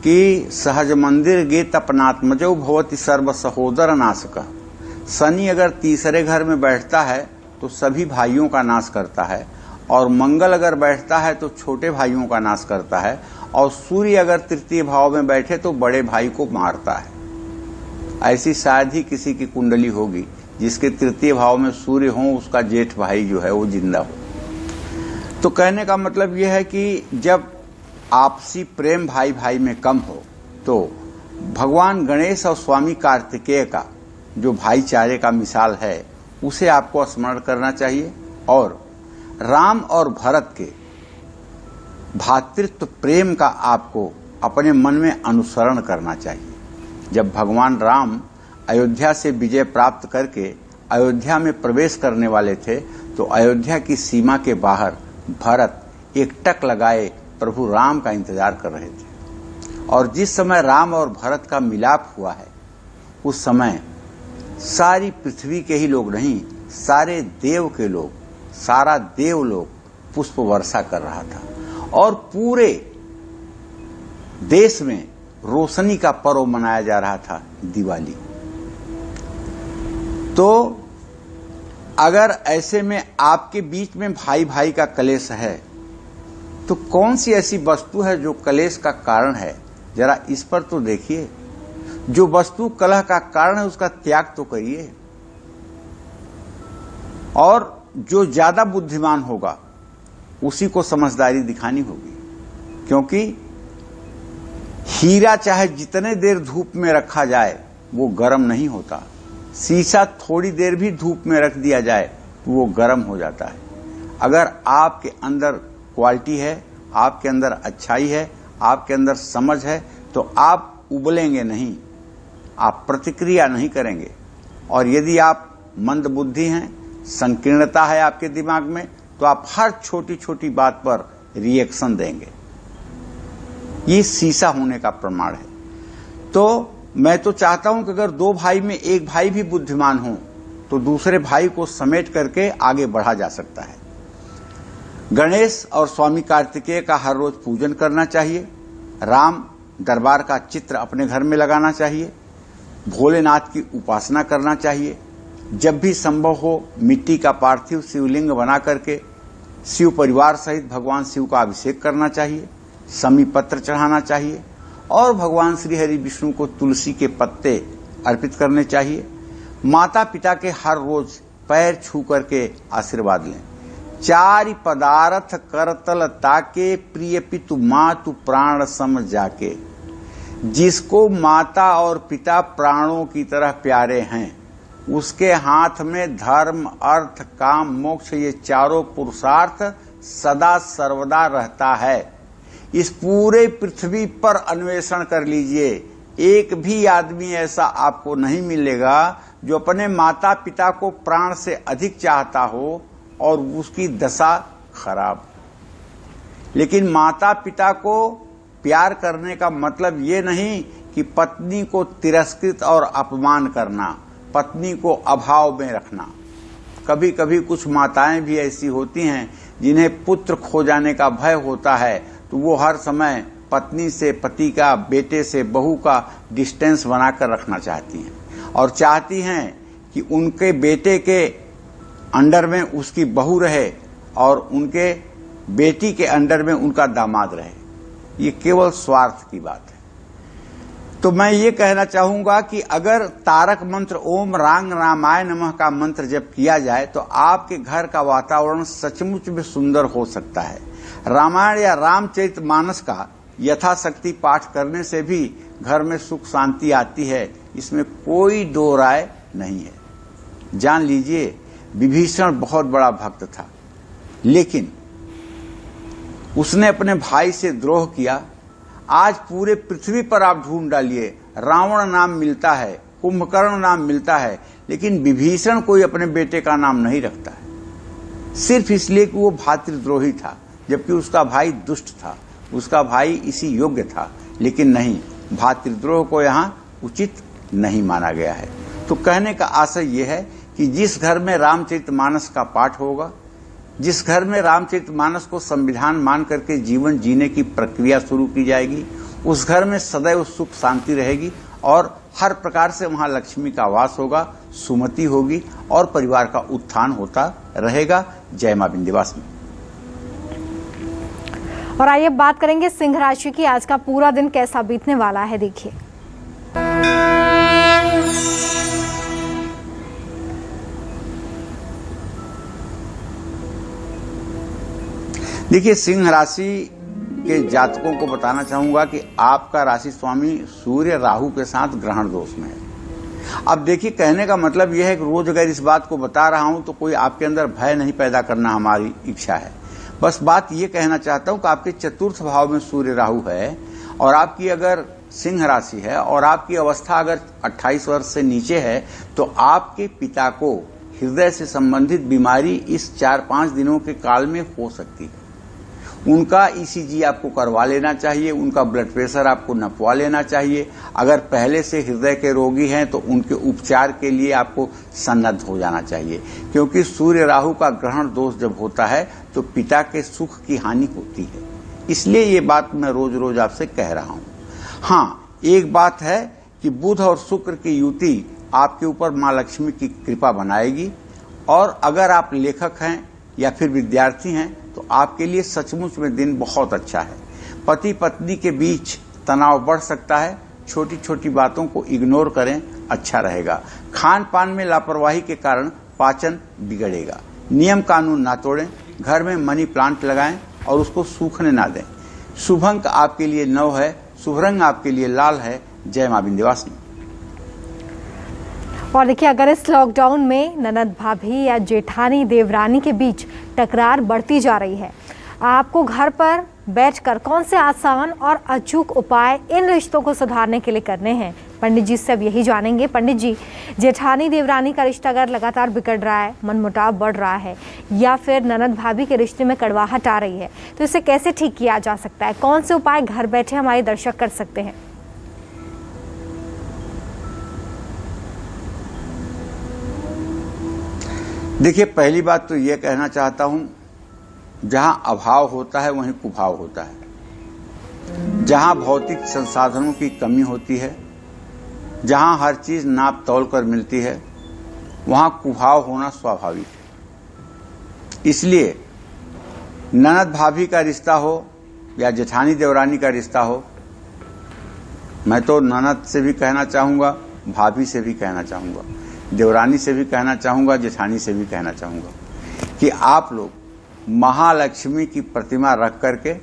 कि सहज मंदिर गे तपनात्मजो भवति सर्व सहोदर नाशक। शनि अगर तीसरे घर में बैठता है तो सभी भाइयों का नाश करता है, और मंगल अगर बैठता है तो छोटे भाइयों का नाश करता है, और सूर्य अगर तृतीय भाव में बैठे तो बड़े भाई को मारता है। ऐसी शायद ही किसी की कुंडली होगी जिसके तृतीय भाव में सूर्य हो, उसका जेठ भाई जो है वो जिंदा हो। तो कहने का मतलब यह है कि जब आपसी प्रेम भाई में कम हो तो भगवान गणेश और स्वामी कार्तिकेय का जो भाईचारे का मिसाल है उसे आपको स्मरण करना चाहिए और राम और भरत के भातृत्व प्रेम का आपको अपने मन में अनुसरण करना चाहिए। जब भगवान राम अयोध्या से विजय प्राप्त करके अयोध्या में प्रवेश करने वाले थे तो अयोध्या की सीमा के बाहर भरत एकटक लगाए प्रभु राम का इंतजार कर रहे थे और जिस समय राम और भरत का मिलाप हुआ है उस समय सारी पृथ्वी के ही लोग नहीं, सारे देव के लोग, सारा देवलोक पुष्प वर्षा कर रहा था और पूरे देश में रोशनी का पर्व मनाया जा रहा था, दिवाली। तो अगर ऐसे में आपके बीच में भाई भाई का कलेश है तो कौन सी ऐसी वस्तु है जो कलेश का कारण है? जरा इस पर तो देखिए। जो वस्तु कलह का कारण है उसका त्याग तो करिए। और जो ज्यादा बुद्धिमान होगा उसी को समझदारी दिखानी होगी, क्योंकि हीरा चाहे जितने देर धूप में रखा जाए वो गर्म नहीं होता, शीशा थोड़ी देर भी धूप में रख दिया जाए तो वो गर्म हो जाता है। अगर आपके अंदर क्वालिटी है, आपके अंदर अच्छाई है, आपके अंदर समझ है तो आप उबलेंगे नहीं, आप प्रतिक्रिया नहीं करेंगे। और यदि आप मंद बुद्धि हैं, संकीर्णता है आपके दिमाग में, तो आप हर छोटी छोटी बात पर रिएक्शन देंगे। ये शीशा होने का प्रमाण है। तो मैं तो चाहता हूं कि अगर दो भाई में एक भाई भी बुद्धिमान हो तो दूसरे भाई को समेट करके आगे बढ़ा जा सकता है। गणेश और स्वामी कार्तिकेय का हर रोज पूजन करना चाहिए। राम दरबार का चित्र अपने घर में लगाना चाहिए। भोलेनाथ की उपासना करना चाहिए। जब भी संभव हो मिट्टी का पार्थिव शिवलिंग बना करके शिव परिवार सहित भगवान शिव का अभिषेक करना चाहिए, समी पत्र चढ़ाना चाहिए और भगवान श्री हरि विष्णु को तुलसी के पत्ते अर्पित करने चाहिए। माता पिता के हर रोज पैर छू करके आशीर्वाद लें। चारि पदार्थ करतल ताके प्रिय पितु मातु प्राण सम जाके। जिसको माता और पिता प्राणों की तरह प्यारे हैं उसके हाथ में धर्म, अर्थ, काम, मोक्ष ये चारों पुरुषार्थ सदा सर्वदा रहता है। इस पूरे पृथ्वी पर अन्वेषण कर लीजिए, एक भी आदमी ऐसा आपको नहीं मिलेगा जो अपने माता पिता को प्राण से अधिक चाहता हो और उसकी दशा खराब। लेकिन माता पिता को प्यार करने का मतलब ये नहीं कि पत्नी को तिरस्कृत और अपमान करना, पत्नी को अभाव में रखना। कभी कभी कुछ माताएं भी ऐसी होती हैं जिन्हें पुत्र खो जाने का भय होता है तो वो हर समय पत्नी से, पति का, बेटे से, बहू का डिस्टेंस बनाकर रखना चाहती हैं और चाहती हैं कि उनके बेटे के अंडर में उसकी बहू रहे और उनके बेटी के अंडर में उनका दामाद रहे। ये केवल स्वार्थ की बात है। तो मैं ये कहना चाहूंगा कि अगर तारक मंत्र ओम रांग रामाय नमः का मंत्र जब किया जाए तो आपके घर का वातावरण सचमुच में सुंदर हो सकता है। रामायण या रामचरितमानस का यथाशक्ति पाठ करने से भी घर में सुख शांति आती है, इसमें कोई दो राय नहीं है। जान लीजिए विभीषण बहुत बड़ा भक्त था, लेकिन उसने अपने भाई से द्रोह किया। आज पूरे पृथ्वी पर आप ढूंढ डालिए, रावण नाम मिलता है, कुंभकर्ण नाम मिलता है, लेकिन विभीषण कोई अपने बेटे का नाम नहीं रखता है, सिर्फ इसलिए कि वो भातृद्रोही था, जबकि उसका भाई दुष्ट था, उसका भाई इसी योग्य था। लेकिन नहीं, भातृद्रोह को यहाँ उचित नहीं माना गया है। तो कहने का आशय यह है कि जिस घर में रामचरितमानस का पाठ होगा, जिस घर में रामचरितमानस को संविधान मान करके जीवन जीने की प्रक्रिया शुरू की जाएगी, उस घर में सदैव सुख शांति रहेगी और हर प्रकार से वहां लक्ष्मी का वास होगा, सुमति होगी और परिवार का उत्थान होता रहेगा। जय मां विंध्यवासिनी। और आइए बात करेंगे सिंह राशि की। आज का पूरा दिन कैसा बीतने वाला है, देखिए। देखिए, सिंह राशि के जातकों को बताना चाहूंगा कि आपका राशि स्वामी सूर्य राहु के साथ ग्रहण दोष में है। अब देखिए, कहने का मतलब यह है कि रोज अगर इस बात को बता रहा हूं तो कोई आपके अंदर भय नहीं पैदा करना हमारी इच्छा है। बस बात ये कहना चाहता हूं कि आपके चतुर्थ भाव में सूर्य राहु है और आपकी अगर सिंह राशि है और आपकी अवस्था अगर 28 वर्ष से नीचे है तो आपके पिता को हृदय से संबंधित बीमारी इस 4-5 दिनों के काल में हो सकती है। उनका ईसीजी आपको करवा लेना चाहिए, उनका ब्लड प्रेशर आपको नपवा लेना चाहिए। अगर पहले से हृदय के रोगी हैं तो उनके उपचार के लिए आपको सन्नद्ध हो जाना चाहिए, क्योंकि सूर्य राहु का ग्रहण दोष जब होता है तो पिता के सुख की हानि होती है। इसलिए ये बात मैं रोज रोज आपसे कह रहा हूं। हाँ, एक बात है कि बुध और शुक्र की युति आपके ऊपर मां लक्ष्मी की कृपा बनाएगी, और अगर आप लेखक हैं या फिर विद्यार्थी हैं तो आपके लिए सचमुच में दिन बहुत अच्छा है। पति पत्नी के बीच तनाव बढ़ सकता है, छोटी छोटी बातों को इग्नोर करें, अच्छा रहेगा। खान पान में लापरवाही के कारण पाचन बिगड़ेगा। नियम कानून ना तोड़ें, घर में मनी प्लांट लगाएं और उसको सूखने ना दें। शुभ अंक आपके लिए 9 है, शुभ रंग आपके लिए लाल है। जय मां विंध्यवासिनी। और देखिए, अगर इस लॉकडाउन में ननद भाभी या जेठानी देवरानी के बीच टकरार बढ़ती जा रही है, आपको घर पर बैठकर कौन से आसान और अचूक उपाय इन रिश्तों को सुधारने के लिए करने हैं, पंडित जी से अब यही जानेंगे। पंडित जी, जेठानी देवरानी का रिश्ता अगर लगातार बिगड़ रहा है, मनमुटाव बढ़ रहा है, या फिर ननद भाभी के रिश्ते में कड़वाहट आ रही है, तो इसे कैसे ठीक किया जा सकता है? कौन से उपाय घर बैठे हमारे दर्शक कर सकते हैं? देखिए, पहली बात तो ये कहना चाहता हूं, जहां अभाव होता है वहीं कुभाव होता है। जहां भौतिक संसाधनों की कमी होती है, जहां हर चीज नाप तौल कर मिलती है, वहां कुभाव होना स्वाभाविक है। इसलिए ननद भाभी का रिश्ता हो या जेठानी देवरानी का रिश्ता हो, मैं तो ननद से भी कहना चाहूंगा, भाभी से भी कहना चाहूंगा, देवरानी से भी कहना चाहूंगा, जेठानी से भी कहना चाहूंगा कि आप लोग महालक्ष्मी की प्रतिमा रख करके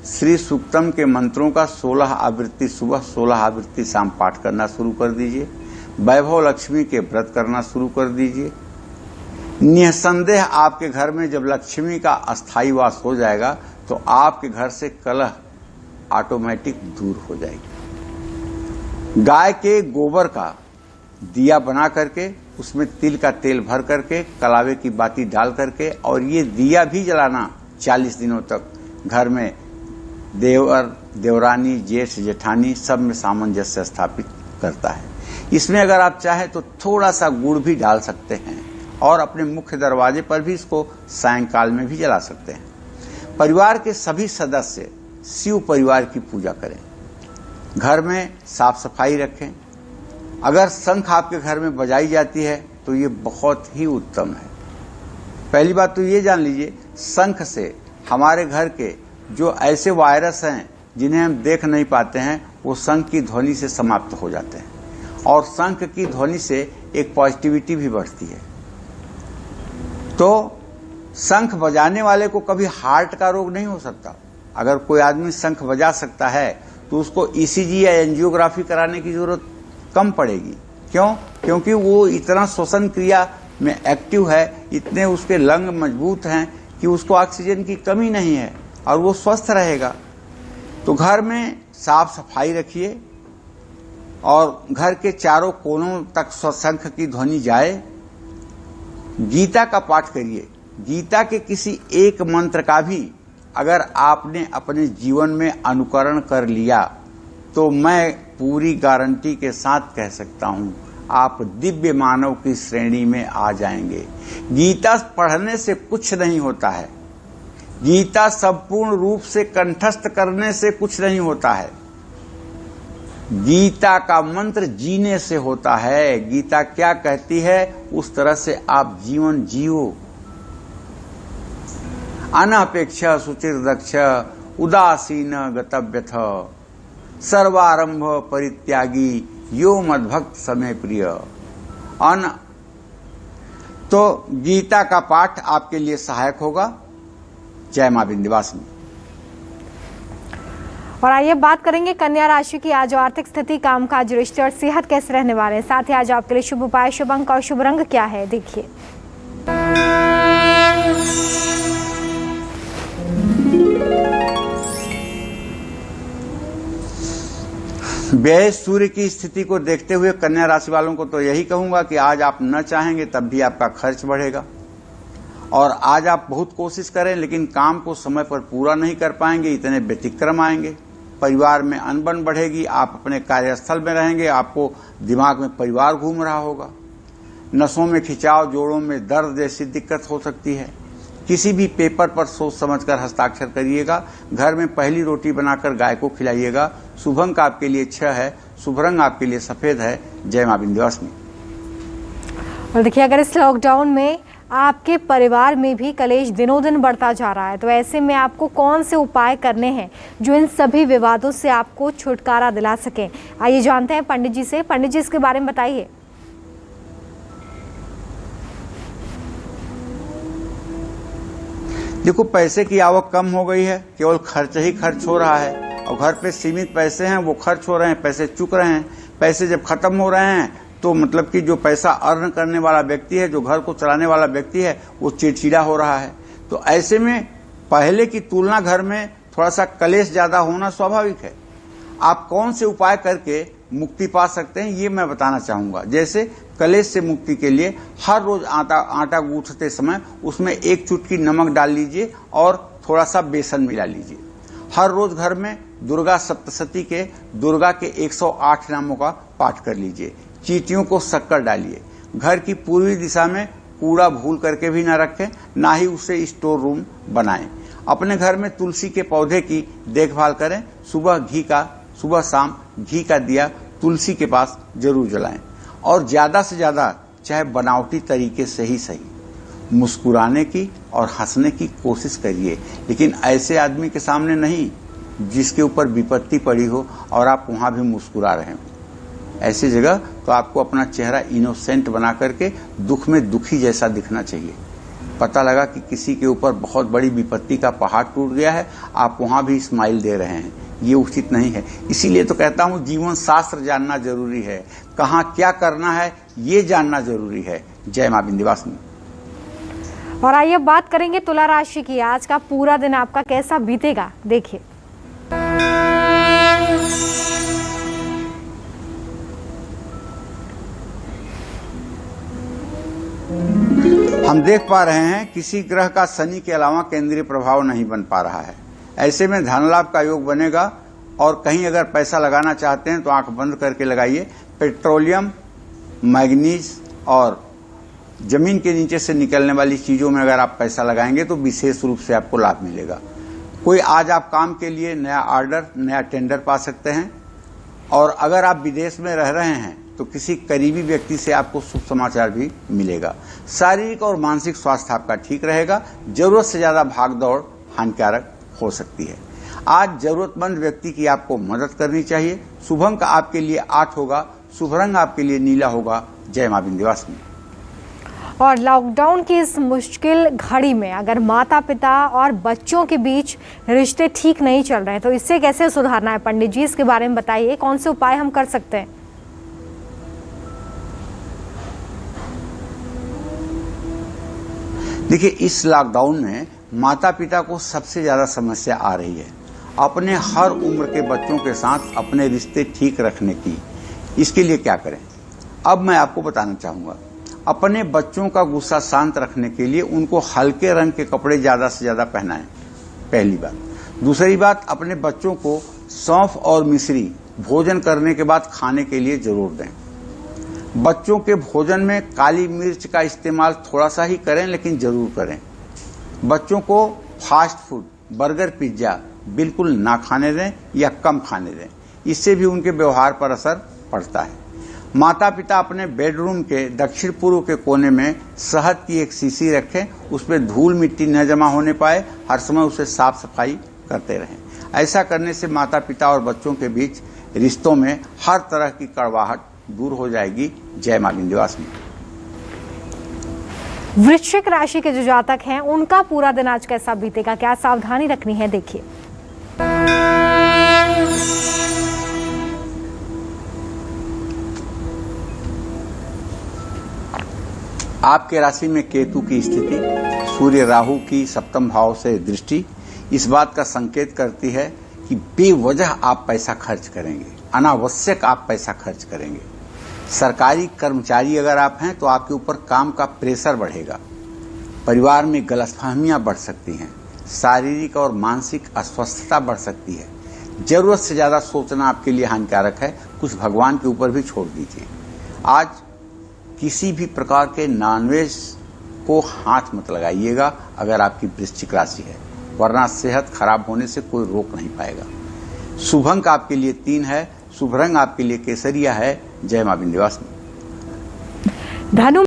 श्री सूक्तम के मंत्रों का 16 आवृत्ति सुबह 16 आवृत्ति शाम पाठ करना शुरू कर दीजिए। वैभव लक्ष्मी के व्रत करना शुरू कर दीजिए। निसंदेह आपके घर में जब लक्ष्मी का अस्थायी वास हो जाएगा तो आपके घर से कलह ऑटोमेटिक दूर हो जाएगी। गाय के गोबर का दिया बना करके उसमें तिल का तेल भर करके कलावे की बाती डाल करके, और ये दिया भी जलाना 40 दिनों तक घर में देवर देवरानी जेठ जेठानी सब में सामंजस्य स्थापित करता है। इसमें अगर आप चाहें तो थोड़ा सा गुड़ भी डाल सकते हैं और अपने मुख्य दरवाजे पर भी इसको सायंकाल में भी जला सकते हैं। परिवार के सभी सदस्य शिव परिवार की पूजा करें। घर में साफ सफाई रखें। अगर शंख आपके घर में बजाई जाती है तो ये बहुत ही उत्तम है। पहली बात तो ये जान लीजिए, शंख से हमारे घर के जो ऐसे वायरस हैं जिन्हें हम देख नहीं पाते हैं, वो शंख की ध्वनि से समाप्त हो जाते हैं, और शंख की ध्वनि से एक पॉजिटिविटी भी बढ़ती है। तो शंख बजाने वाले को कभी हार्ट का रोग नहीं हो सकता। अगर कोई आदमी शंख बजा सकता है तो उसको ईसीजी या एंजियोग्राफी कराने की जरूरत कम पड़ेगी। क्यों? क्योंकि वो इतना श्वसन क्रिया में एक्टिव है, इतने उसके लंग मजबूत हैं कि उसको ऑक्सीजन की कमी नहीं है और वो स्वस्थ रहेगा। तो घर में साफ सफाई रखिए और घर के चारों कोनों तक शंख की ध्वनि जाए। गीता का पाठ करिए। गीता के किसी एक मंत्र का भी अगर आपने अपने जीवन में अनुकरण कर लिया तो मैं पूरी गारंटी के साथ कह सकता हूं आप दिव्य मानव की श्रेणी में आ जाएंगे। गीता पढ़ने से कुछ नहीं होता है, गीता संपूर्ण रूप से कंठस्थ करने से कुछ नहीं होता है, गीता का मंत्र जीने से होता है। गीता क्या कहती है उस तरह से आप जीवन जियो। अनपेक्ष सुचिर दक्ष उदासीन गतव्यथ सर्वारंभ परित्यागी यो मद्भक्त समय प्रिय। तो गीता का पाठ आपके लिए सहायक होगा। जय मां विंध्यवासिनी। और आइए बात करेंगे कन्या राशि की। आज आर्थिक स्थिति, कामकाज, रिश्ते और सेहत कैसे रहने वाले हैं। साथ ही आज आपके लिए शुभ उपाय, शुभ अंक और शुभ रंग क्या है, देखिए। व्यय सूर्य की स्थिति को देखते हुए कन्या राशि वालों को तो यही कहूंगा कि आज आप न चाहेंगे तब भी आपका खर्च बढ़ेगा और आज आप बहुत कोशिश करें लेकिन काम को समय पर पूरा नहीं कर पाएंगे, इतने व्यतिक्रम आएंगे। परिवार में अनबन बढ़ेगी, आप अपने कार्यस्थल में रहेंगे, आपको दिमाग में परिवार घूम रहा होगा। नसों में खिंचाव, जोड़ों में दर्द जैसी दिक्कत हो सकती है। किसी भी पेपर पर सोच समझकर हस्ताक्षर करिएगा। घर में पहली रोटी बनाकर गाय को खिलाइएगा। शुभ अंक आपके लिए 6 है, शुभ रंग आपके लिए सफेद है। जय मां विंध्यवासिनी। और देखिए, अगर इस लॉकडाउन में आपके परिवार में भी कलेश दिनों दिन बढ़ता जा रहा है तो ऐसे में आपको कौन से उपाय करने हैं जो इन सभी विवादों से आपको छुटकारा दिला सकें। आइए जानते हैं पंडित जी से। पंडित जी, इसके बारे में बताइए। देखो, पैसे की आवक कम हो गई है, केवल खर्च ही खर्च हो रहा है और घर पे सीमित पैसे हैं, वो खर्च हो रहे हैं, पैसे चुक रहे हैं। पैसे जब खत्म हो रहे हैं तो मतलब कि जो पैसा अर्न करने वाला व्यक्ति है, जो घर को चलाने वाला व्यक्ति है, वो चिड़चिड़ा हो रहा है। तो ऐसे में पहले की तुलना घर में थोड़ा सा कलेश ज्यादा होना स्वाभाविक है। आप कौन से उपाय करके मुक्ति पा सकते हैं ये मैं बताना चाहूंगा। जैसे कलेश से मुक्ति के लिए हर रोज आटा गूंथते समय उसमें 1 चुटकी नमक डाल लीजिए और थोड़ा सा बेसन मिला लीजिए। हर रोज घर में दुर्गा सप्तशती के दुर्गा के 108 नामों का पाठ कर लीजिए। चींटियों को शक्कर डालिए। घर की पूर्वी दिशा में कूड़ा भूल करके भी न रखें, ना ही उसे स्टोर रूम बनाएं। अपने घर में तुलसी के पौधे की देखभाल करें। सुबह शाम घी का दिया तुलसी के पास जरूर जलाएं और ज्यादा से ज्यादा चाहे बनावटी तरीके से ही सही मुस्कुराने की और हंसने की कोशिश करिए, लेकिन ऐसे आदमी के सामने नहीं जिसके ऊपर विपत्ति पड़ी हो और आप वहां भी मुस्कुरा रहे हो। ऐसी जगह तो आपको अपना चेहरा इनोसेंट बना करके दुख में दुखी जैसा दिखना चाहिए। पता लगा कि किसी के ऊपर बहुत बड़ी विपत्ति का पहाड़ टूट गया है, आप वहां भी स्माइल दे रहे हैं, ये उचित नहीं है। इसीलिए तो कहता हूं जीवन शास्त्र जानना जरूरी है, कहाँ क्या करना है ये जानना जरूरी है। जय मां विंध्यवासिनी। और आइए बात करेंगे तुला राशि की। आज का पूरा दिन आपका कैसा बीतेगा, देखिए। हम देख पा रहे हैं किसी ग्रह का शनि के अलावा केंद्रीय प्रभाव नहीं बन पा रहा है। ऐसे में धन लाभ का योग बनेगा और कहीं अगर पैसा लगाना चाहते हैं तो आंख बंद करके लगाइए। पेट्रोलियम, मैग्नीज और जमीन के नीचे से निकलने वाली चीजों में अगर आप पैसा लगाएंगे तो विशेष रूप से आपको लाभ मिलेगा। कोई आज आप काम के लिए नया ऑर्डर, नया टेंडर पा सकते हैं। और अगर आप विदेश में रह रहे हैं तो किसी करीबी व्यक्ति से आपको शुभ समाचार भी मिलेगा। शारीरिक और मानसिक स्वास्थ्य आपका ठीक रहेगा। जरूरत से ज्यादा भाग दौड़ हानिकारक हो सकती है। आज जरूरतमंद व्यक्ति की आपको मदद करनी चाहिए। शुभ अंक आपके लिए 8 होगा, शुभ रंग आपके लिए नीला होगा। जय मां विंध्यवासिनी। और लॉकडाउन की इस मुश्किल घड़ी में अगर माता पिता और बच्चों के बीच रिश्ते ठीक नहीं चल रहे हैं तो इससे कैसे सुधारना है पंडित जी, इसके बारे में बताइए। कौन से उपाय हम कर सकते हैं? देखिए, इस लॉकडाउन में माता पिता को सबसे ज्यादा समस्या आ रही है अपने हर उम्र के बच्चों के साथ अपने रिश्ते ठीक रखने की। इसके लिए क्या करें अब मैं आपको बताना चाहूंगा। अपने बच्चों का गुस्सा शांत रखने के लिए उनको हल्के रंग के कपड़े ज्यादा से ज्यादा पहनाएं, पहली बात। दूसरी बात, अपने बच्चों को सौंफ और मिश्री भोजन करने के बाद खाने के लिए जरूर दें। बच्चों के भोजन में काली मिर्च का इस्तेमाल थोड़ा सा ही करें, लेकिन जरूर करें। बच्चों को फास्ट फूड, बर्गर, पिज्जा बिल्कुल ना खाने दें या कम खाने दें, इससे भी उनके व्यवहार पर असर पड़ता है। माता पिता अपने बेडरूम के दक्षिण पूर्व के कोने में शहद की एक शीशी रखें, उसमें धूल मिट्टी न जमा होने पाए, हर समय उसे साफ सफाई करते रहें। ऐसा करने से माता पिता और बच्चों के बीच रिश्तों में हर तरह की कड़वाहट दूर हो जाएगी। जय मां विंध्यवासिनी। वृश्चिक राशि के जो जातक हैं उनका पूरा दिन आज कैसा बीतेगा, क्या सावधानी रखनी है, देखिए। आपके राशि में केतु की स्थिति, सूर्य राहु की सप्तम भाव से दृष्टि इस बात का संकेत करती है कि बेवजह आप पैसा खर्च करेंगे, अनावश्यक आप पैसा खर्च करेंगे। सरकारी कर्मचारी अगर आप हैं तो आपके ऊपर काम का प्रेशर बढ़ेगा। परिवार में गलतफहमियां बढ़ सकती हैं। शारीरिक और मानसिक अस्वस्थता बढ़ सकती है। जरूरत से ज्यादा सोचना आपके लिए हानिकारक है। कुछ भगवान के ऊपर भी छोड़ दीजिए। आज किसी भी प्रकार के नॉनवेज को हाथ मत लगाइएगा अगर आपकी वृश्चिक राशि है, वरना सेहत खराब होने से कोई रोक नहीं पाएगा। शुभ अंक आपके लिए 3 है। शुभ रंग आपके लिए केसरिया है। जय मां विंध्यवासिनी। धनु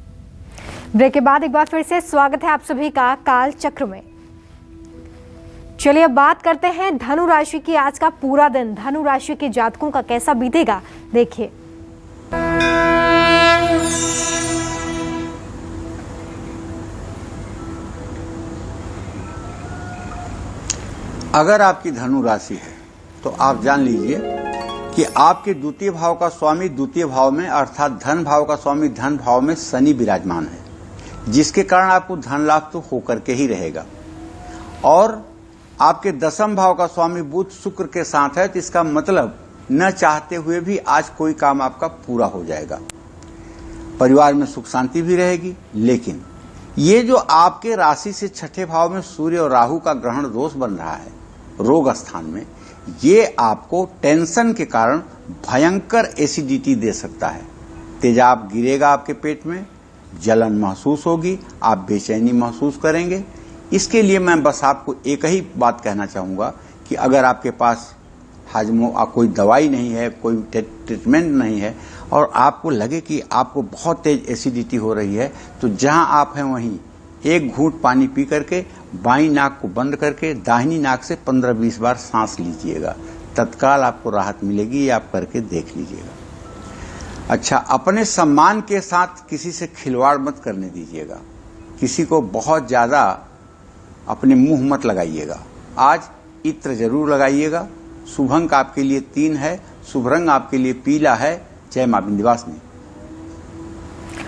ब्रेक के बाद एक बार फिर से स्वागत है आप सभी का काल चक्र में। चलिए अब बात करते हैं धनु राशि की। आज का पूरा दिन धनु राशि के जातकों का कैसा बीतेगा, देखिए। अगर आपकी धनु राशि है तो आप जान लीजिए कि आपके द्वितीय भाव का स्वामी द्वितीय भाव में अर्थात धन भाव का स्वामी धन भाव में शनि विराजमान है, जिसके कारण आपको धन लाभ तो होकर के ही रहेगा। और आपके दसम भाव का स्वामी बुध शुक्र के साथ है, तो इसका मतलब न चाहते हुए भी आज कोई काम आपका पूरा हो जाएगा। परिवार में सुख शांति भी रहेगी। लेकिन ये जो आपके राशि से छठे भाव में सूर्य और राहु का ग्रहण दोष बन रहा है रोग स्थान में, ये आपको टेंशन के कारण भयंकर एसिडिटी दे सकता है। तेजाब गिरेगा आपके पेट में, जलन महसूस होगी, आप बेचैनी महसूस करेंगे। इसके लिए मैं बस आपको एक ही बात कहना चाहूंगा कि अगर आपके पास कोई दवाई नहीं है, कोई ट्रीटमेंट नहीं है और आपको लगे कि आपको बहुत तेज एसिडिटी हो रही है, तो जहां आप हैं वहीं एक घूंट पानी पी करके बाईं नाक को बंद करके दाहिनी नाक से 15-20 बार सांस लीजिएगा। तत्काल आपको राहत मिलेगी। ये आप करके देख लीजिएगा। अच्छा, अपने सम्मान के साथ किसी से खिलवाड़ मत करने दीजिएगा। किसी को बहुत ज्यादा अपने मुंह मत लगाइएगा। आज इत्र जरूर लगाइएगा। शुभ अंक आपके लिए 3 है। शुभ रंग आपके लिए पीला है। जय मां विंध्यवासिनी।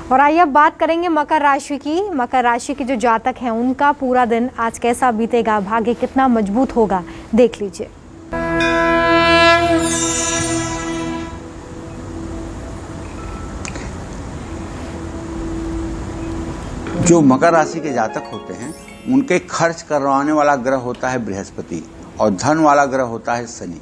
और आइए अब बात करेंगे मकर राशि की। मकर राशि के जो जातक हैं उनका पूरा दिन आज कैसा बीतेगा, भाग्य कितना मजबूत होगा, देख लीजिए। जो मकर राशि के जातक होते हैं उनके खर्च करवाने वाला ग्रह होता है बृहस्पति और धन वाला ग्रह होता है शनि।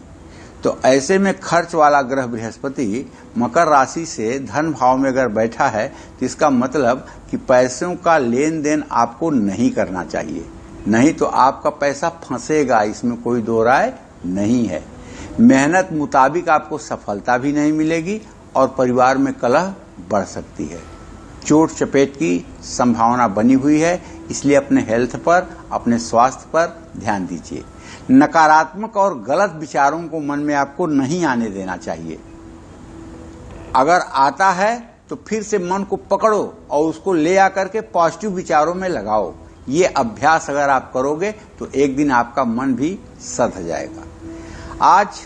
तो ऐसे में खर्च वाला ग्रह बृहस्पति मकर राशि से धन भाव में अगर बैठा है तो इसका मतलब कि पैसों का लेन देन आपको नहीं करना चाहिए, नहीं तो आपका पैसा फंसेगा। इसमें कोई दो राय नहीं है। मेहनत मुताबिक आपको सफलता भी नहीं मिलेगी और परिवार में कलह बढ़ सकती है। चोट चपेट की संभावना बनी हुई है, इसलिए अपने हेल्थ पर, अपने स्वास्थ्य पर ध्यान दीजिए। नकारात्मक और गलत विचारों को मन में आपको नहीं आने देना चाहिए। अगर आता है तो फिर से मन को पकड़ो और उसको ले आकर के पॉजिटिव विचारों में लगाओ। ये अभ्यास अगर आप करोगे तो एक दिन आपका मन भी सध जाएगा। आज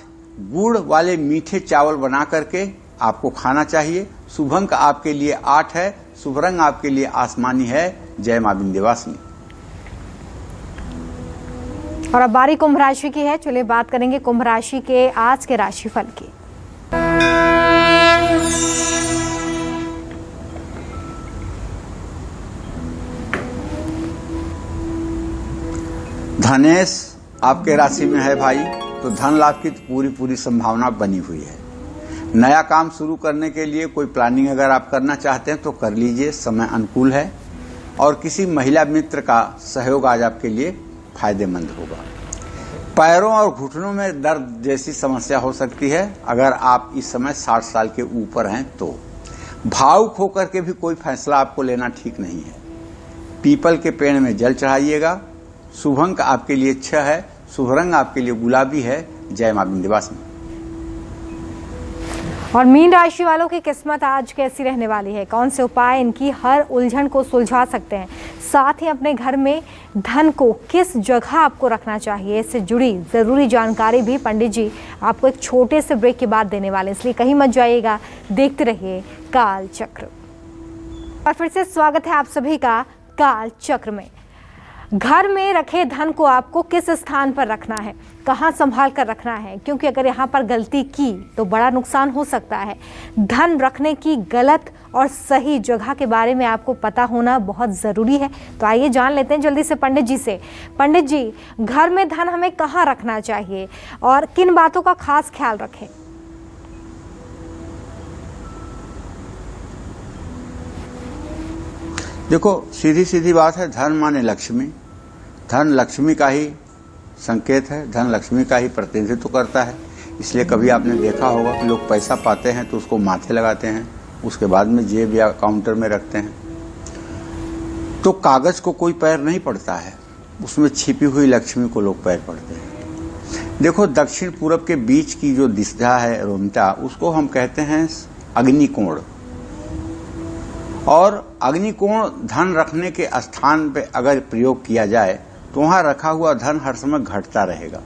गुड़ वाले मीठे चावल बना करके आपको खाना चाहिए। शुभ अंक आपके लिए 8 है। शुभ रंग आपके लिए आसमानी है। जय मां विंध्यवासिनी। और अब बारी कुंभ राशि की है। चलिए बात करेंगे कुंभ राशि के आज के राशिफल की। धनेश आपके राशि में है भाई, तो धन लाभ की पूरी संभावना बनी हुई है। नया काम शुरू करने के लिए कोई प्लानिंग अगर आप करना चाहते हैं तो कर लीजिए, समय अनुकूल है। और किसी महिला मित्र का सहयोग आज आपके लिए फायदेमंद होगा। पैरों और घुटनों में दर्द जैसी समस्या हो सकती है अगर आप इस समय 60 साल के ऊपर हैं तो। भावुक होकर के भी कोई फैसला आपको लेना ठीक नहीं है। पीपल के पेड़ में जल चढ़ाइएगा। शुभ अंक आपके लिए 6 है। शुभ रंग आपके लिए गुलाबी है। जय मां विंध्यवासिनी। और मीन राशि वालों की किस्मत आज कैसी रहने वाली है, कौन से उपाय इनकी हर उलझन को सुलझा सकते हैं, साथ ही अपने घर में धन को किस जगह आपको रखना चाहिए, इससे जुड़ी ज़रूरी जानकारी भी पंडित जी आपको एक छोटे से ब्रेक के बाद देने वाले हैं, इसलिए कहीं मत जाइएगा, देखते रहिए काल चक्र। और फिर से स्वागत है आप सभी का काल चक्र में। घर में रखे धन को आपको किस स्थान पर रखना है, कहाँ संभाल कर रखना है, क्योंकि अगर यहाँ पर गलती की तो बड़ा नुकसान हो सकता है। धन रखने की गलत और सही जगह के बारे में आपको पता होना बहुत ज़रूरी है। तो आइए जान लेते हैं जल्दी से पंडित जी से। पंडित जी, घर में धन हमें कहाँ रखना चाहिए और किन बातों का खास ख्याल रखें? देखो, सीधी सीधी बात है, धन माने लक्ष्मी। धन लक्ष्मी का ही संकेत है, धन लक्ष्मी का ही प्रतिनिधित्व करता है। इसलिए कभी आपने देखा होगा कि लोग पैसा पाते हैं तो उसको माथे लगाते हैं, उसके बाद में जेब या काउंटर में रखते हैं। तो कागज को कोई पैर नहीं पड़ता है, उसमें छिपी हुई लक्ष्मी को लोग पैर पड़ते हैं। देखो, दक्षिण पूरब के बीच की जो दिशा है रोमिता, उसको हम कहते हैं अग्निकोण। और अग्निकोण धन रखने के स्थान पे अगर प्रयोग किया जाए तो वहां रखा हुआ धन हर समय घटता रहेगा।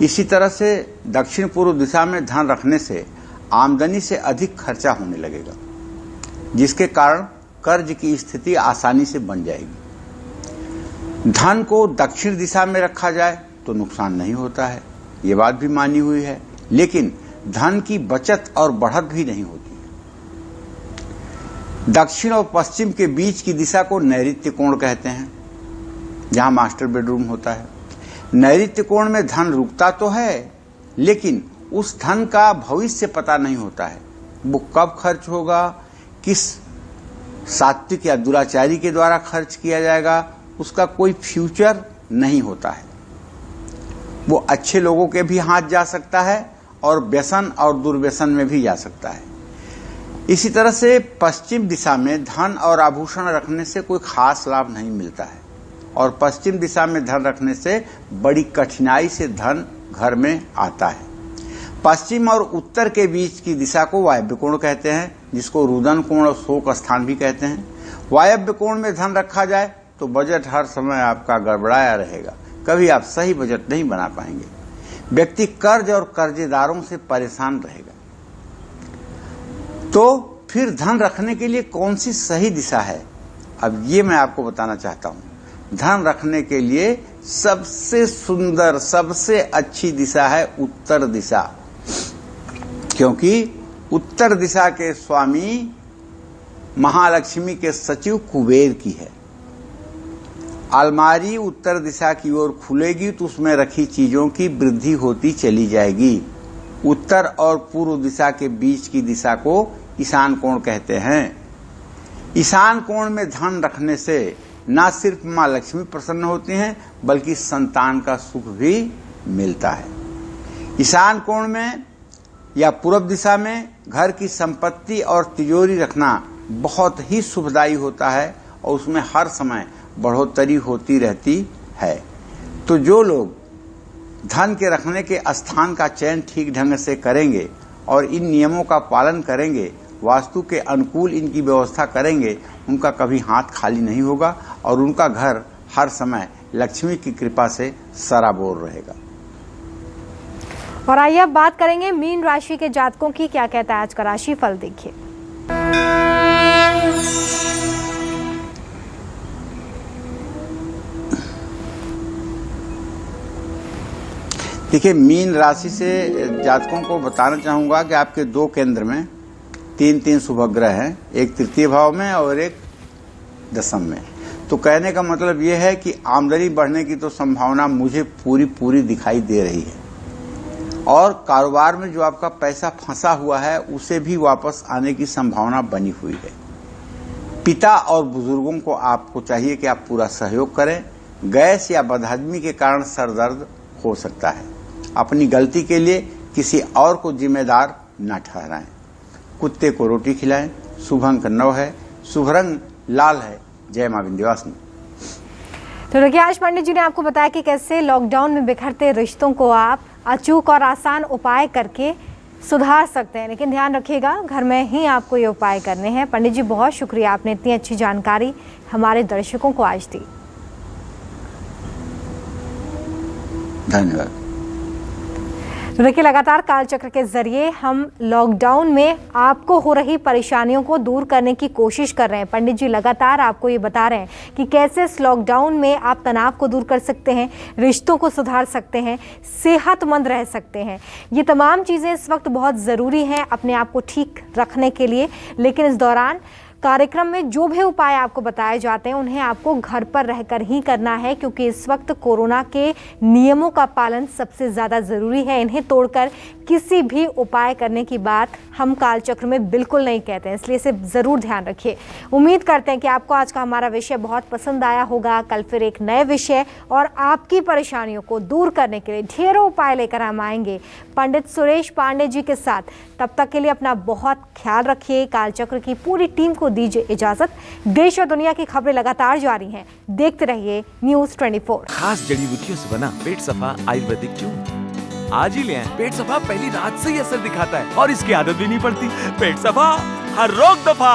इसी तरह से दक्षिण पूर्व दिशा में धन रखने से आमदनी से अधिक खर्चा होने लगेगा, जिसके कारण कर्ज की स्थिति आसानी से बन जाएगी। धन को दक्षिण दिशा में रखा जाए तो नुकसान नहीं होता है, ये बात भी मानी हुई है, लेकिन धन की बचत और बढ़त भी नहीं होती। दक्षिण और पश्चिम के बीच की दिशा को नैऋत्य कोण कहते हैं, जहां मास्टर बेडरूम होता है। नैऋत्य कोण में धन रुकता तो है, लेकिन उस धन का भविष्य पता नहीं होता है। वो कब खर्च होगा, किस सात्विक या दुराचारी के द्वारा खर्च किया जाएगा, उसका कोई फ्यूचर नहीं होता है। वो अच्छे लोगों के भी हाथ जा सकता है और व्यसन और दुर्व्यसन में भी जा सकता है। इसी तरह से पश्चिम दिशा में धन और आभूषण रखने से कोई खास लाभ नहीं मिलता है, और पश्चिम दिशा में धन रखने से बड़ी कठिनाई से धन घर में आता है। पश्चिम और उत्तर के बीच की दिशा को वायव्य कोण कहते हैं, जिसको रुदन कोण और शोक स्थान भी कहते हैं। वायव्य कोण में धन रखा जाए तो बजट हर समय आपका गड़बड़ाया रहेगा, कभी आप सही बजट नहीं बना पाएंगे। व्यक्ति कर्ज और कर्जेदारों से परेशान रहेगा। तो फिर धन रखने के लिए कौन सी सही दिशा है, अब ये मैं आपको बताना चाहता हूं। धन रखने के लिए सबसे सुंदर, सबसे अच्छी दिशा है उत्तर दिशा, क्योंकि उत्तर दिशा के स्वामी महालक्ष्मी के सचिव कुबेर की है। अलमारी उत्तर दिशा की ओर खुलेगी तो उसमें रखी चीजों की वृद्धि होती चली जाएगी। उत्तर और पूर्व दिशा के बीच की दिशा को ईशान कोण कहते हैं। ईशान कोण में धन रखने से न सिर्फ मां लक्ष्मी प्रसन्न होती हैं, बल्कि संतान का सुख भी मिलता है। ईशान कोण में या पूर्व दिशा में घर की संपत्ति और तिजोरी रखना बहुत ही शुभदायी होता है और उसमें हर समय बढ़ोतरी होती रहती है। तो जो लोग धन के रखने के स्थान का चयन ठीक ढंग से करेंगे और इन नियमों का पालन करेंगे, वास्तु के अनुकूल इनकी व्यवस्था करेंगे, उनका कभी हाथ खाली नहीं होगा और उनका घर हर समय लक्ष्मी की कृपा से सराबोर रहेगा। और आइए अब बात करेंगे मीन राशि के जातकों की, क्या कहता है आज का राशि फल, देखिए। देखिए, मीन राशि से जातकों को बताना चाहूंगा कि आपके दो केंद्र में तीन शुभग्रह हैं, एक तृतीय भाव में और एक दशम में। तो कहने का मतलब यह है कि आमदनी बढ़ने की तो संभावना मुझे पूरी दिखाई दे रही है, और कारोबार में जो आपका पैसा फंसा हुआ है उसे भी वापस आने की संभावना बनी हुई है। पिता और बुजुर्गों को आपको चाहिए कि आप पूरा सहयोग करें। गैस या बदहजमी के कारण सर दर्द हो सकता है। अपनी गलती के लिए किसी और को जिम्मेदार न ठहराएं। कुत्ते को रोटी खिलाएं। शुभ अंक 9 है, शुभ रंग लाल है। जय मां विंध्यवासिनी। तो देखिए, आज पंडित जी ने आपको बताया कि कैसे लॉकडाउन में बिखरते रिश्तों को आप अचूक और आसान उपाय करके सुधार सकते हैं, लेकिन ध्यान रखिएगा घर में ही आपको ये उपाय करने हैं। पंडित जी, बहुत शुक्रिया, आपने इतनी अच्छी जानकारी हमारे दर्शकों को आज दी। धन्यवाद। देखिए, लगातार कालचक्र के जरिए हम लॉकडाउन में आपको हो रही परेशानियों को दूर करने की कोशिश कर रहे हैं। पंडित जी लगातार आपको ये बता रहे हैं कि कैसे इस लॉकडाउन में आप तनाव को दूर कर सकते हैं, रिश्तों को सुधार सकते हैं, सेहतमंद रह सकते हैं। ये तमाम चीज़ें इस वक्त बहुत ज़रूरी हैं अपने आप को ठीक रखने के लिए। लेकिन इस दौरान कार्यक्रम में जो भी उपाय आपको बताए जाते हैं उन्हें आपको घर पर रहकर ही करना है, क्योंकि इस वक्त कोरोना के नियमों का पालन सबसे ज़्यादा ज़रूरी है। इन्हें तोड़कर किसी भी उपाय करने की बात हम कालचक्र में बिल्कुल नहीं कहते हैं, इसलिए इसे ज़रूर ध्यान रखिए। उम्मीद करते हैं कि आपको आज का हमारा विषय बहुत पसंद आया होगा। कल फिर एक नए विषय और आपकी परेशानियों को दूर करने के लिए ढेरों उपाय लेकर हम आएंगे पंडित सुरेश पांडे जी के साथ। तब तक के लिए अपना बहुत ख्याल रखिए। कालचक्र की पूरी टीम को दीजिए इजाजत। देश और दुनिया की खबरें लगातार जारी हैं, देखते रहिए न्यूज़ 24। खास जड़ी बूटियों से बना पेट सफा आयुर्वेदिक चूर्ण आज ही ले आएं। पेट सफा पहली रात से ही असर दिखाता है और इसकी आदत भी नहीं पड़ती। पेट सफा हर रोग दफा।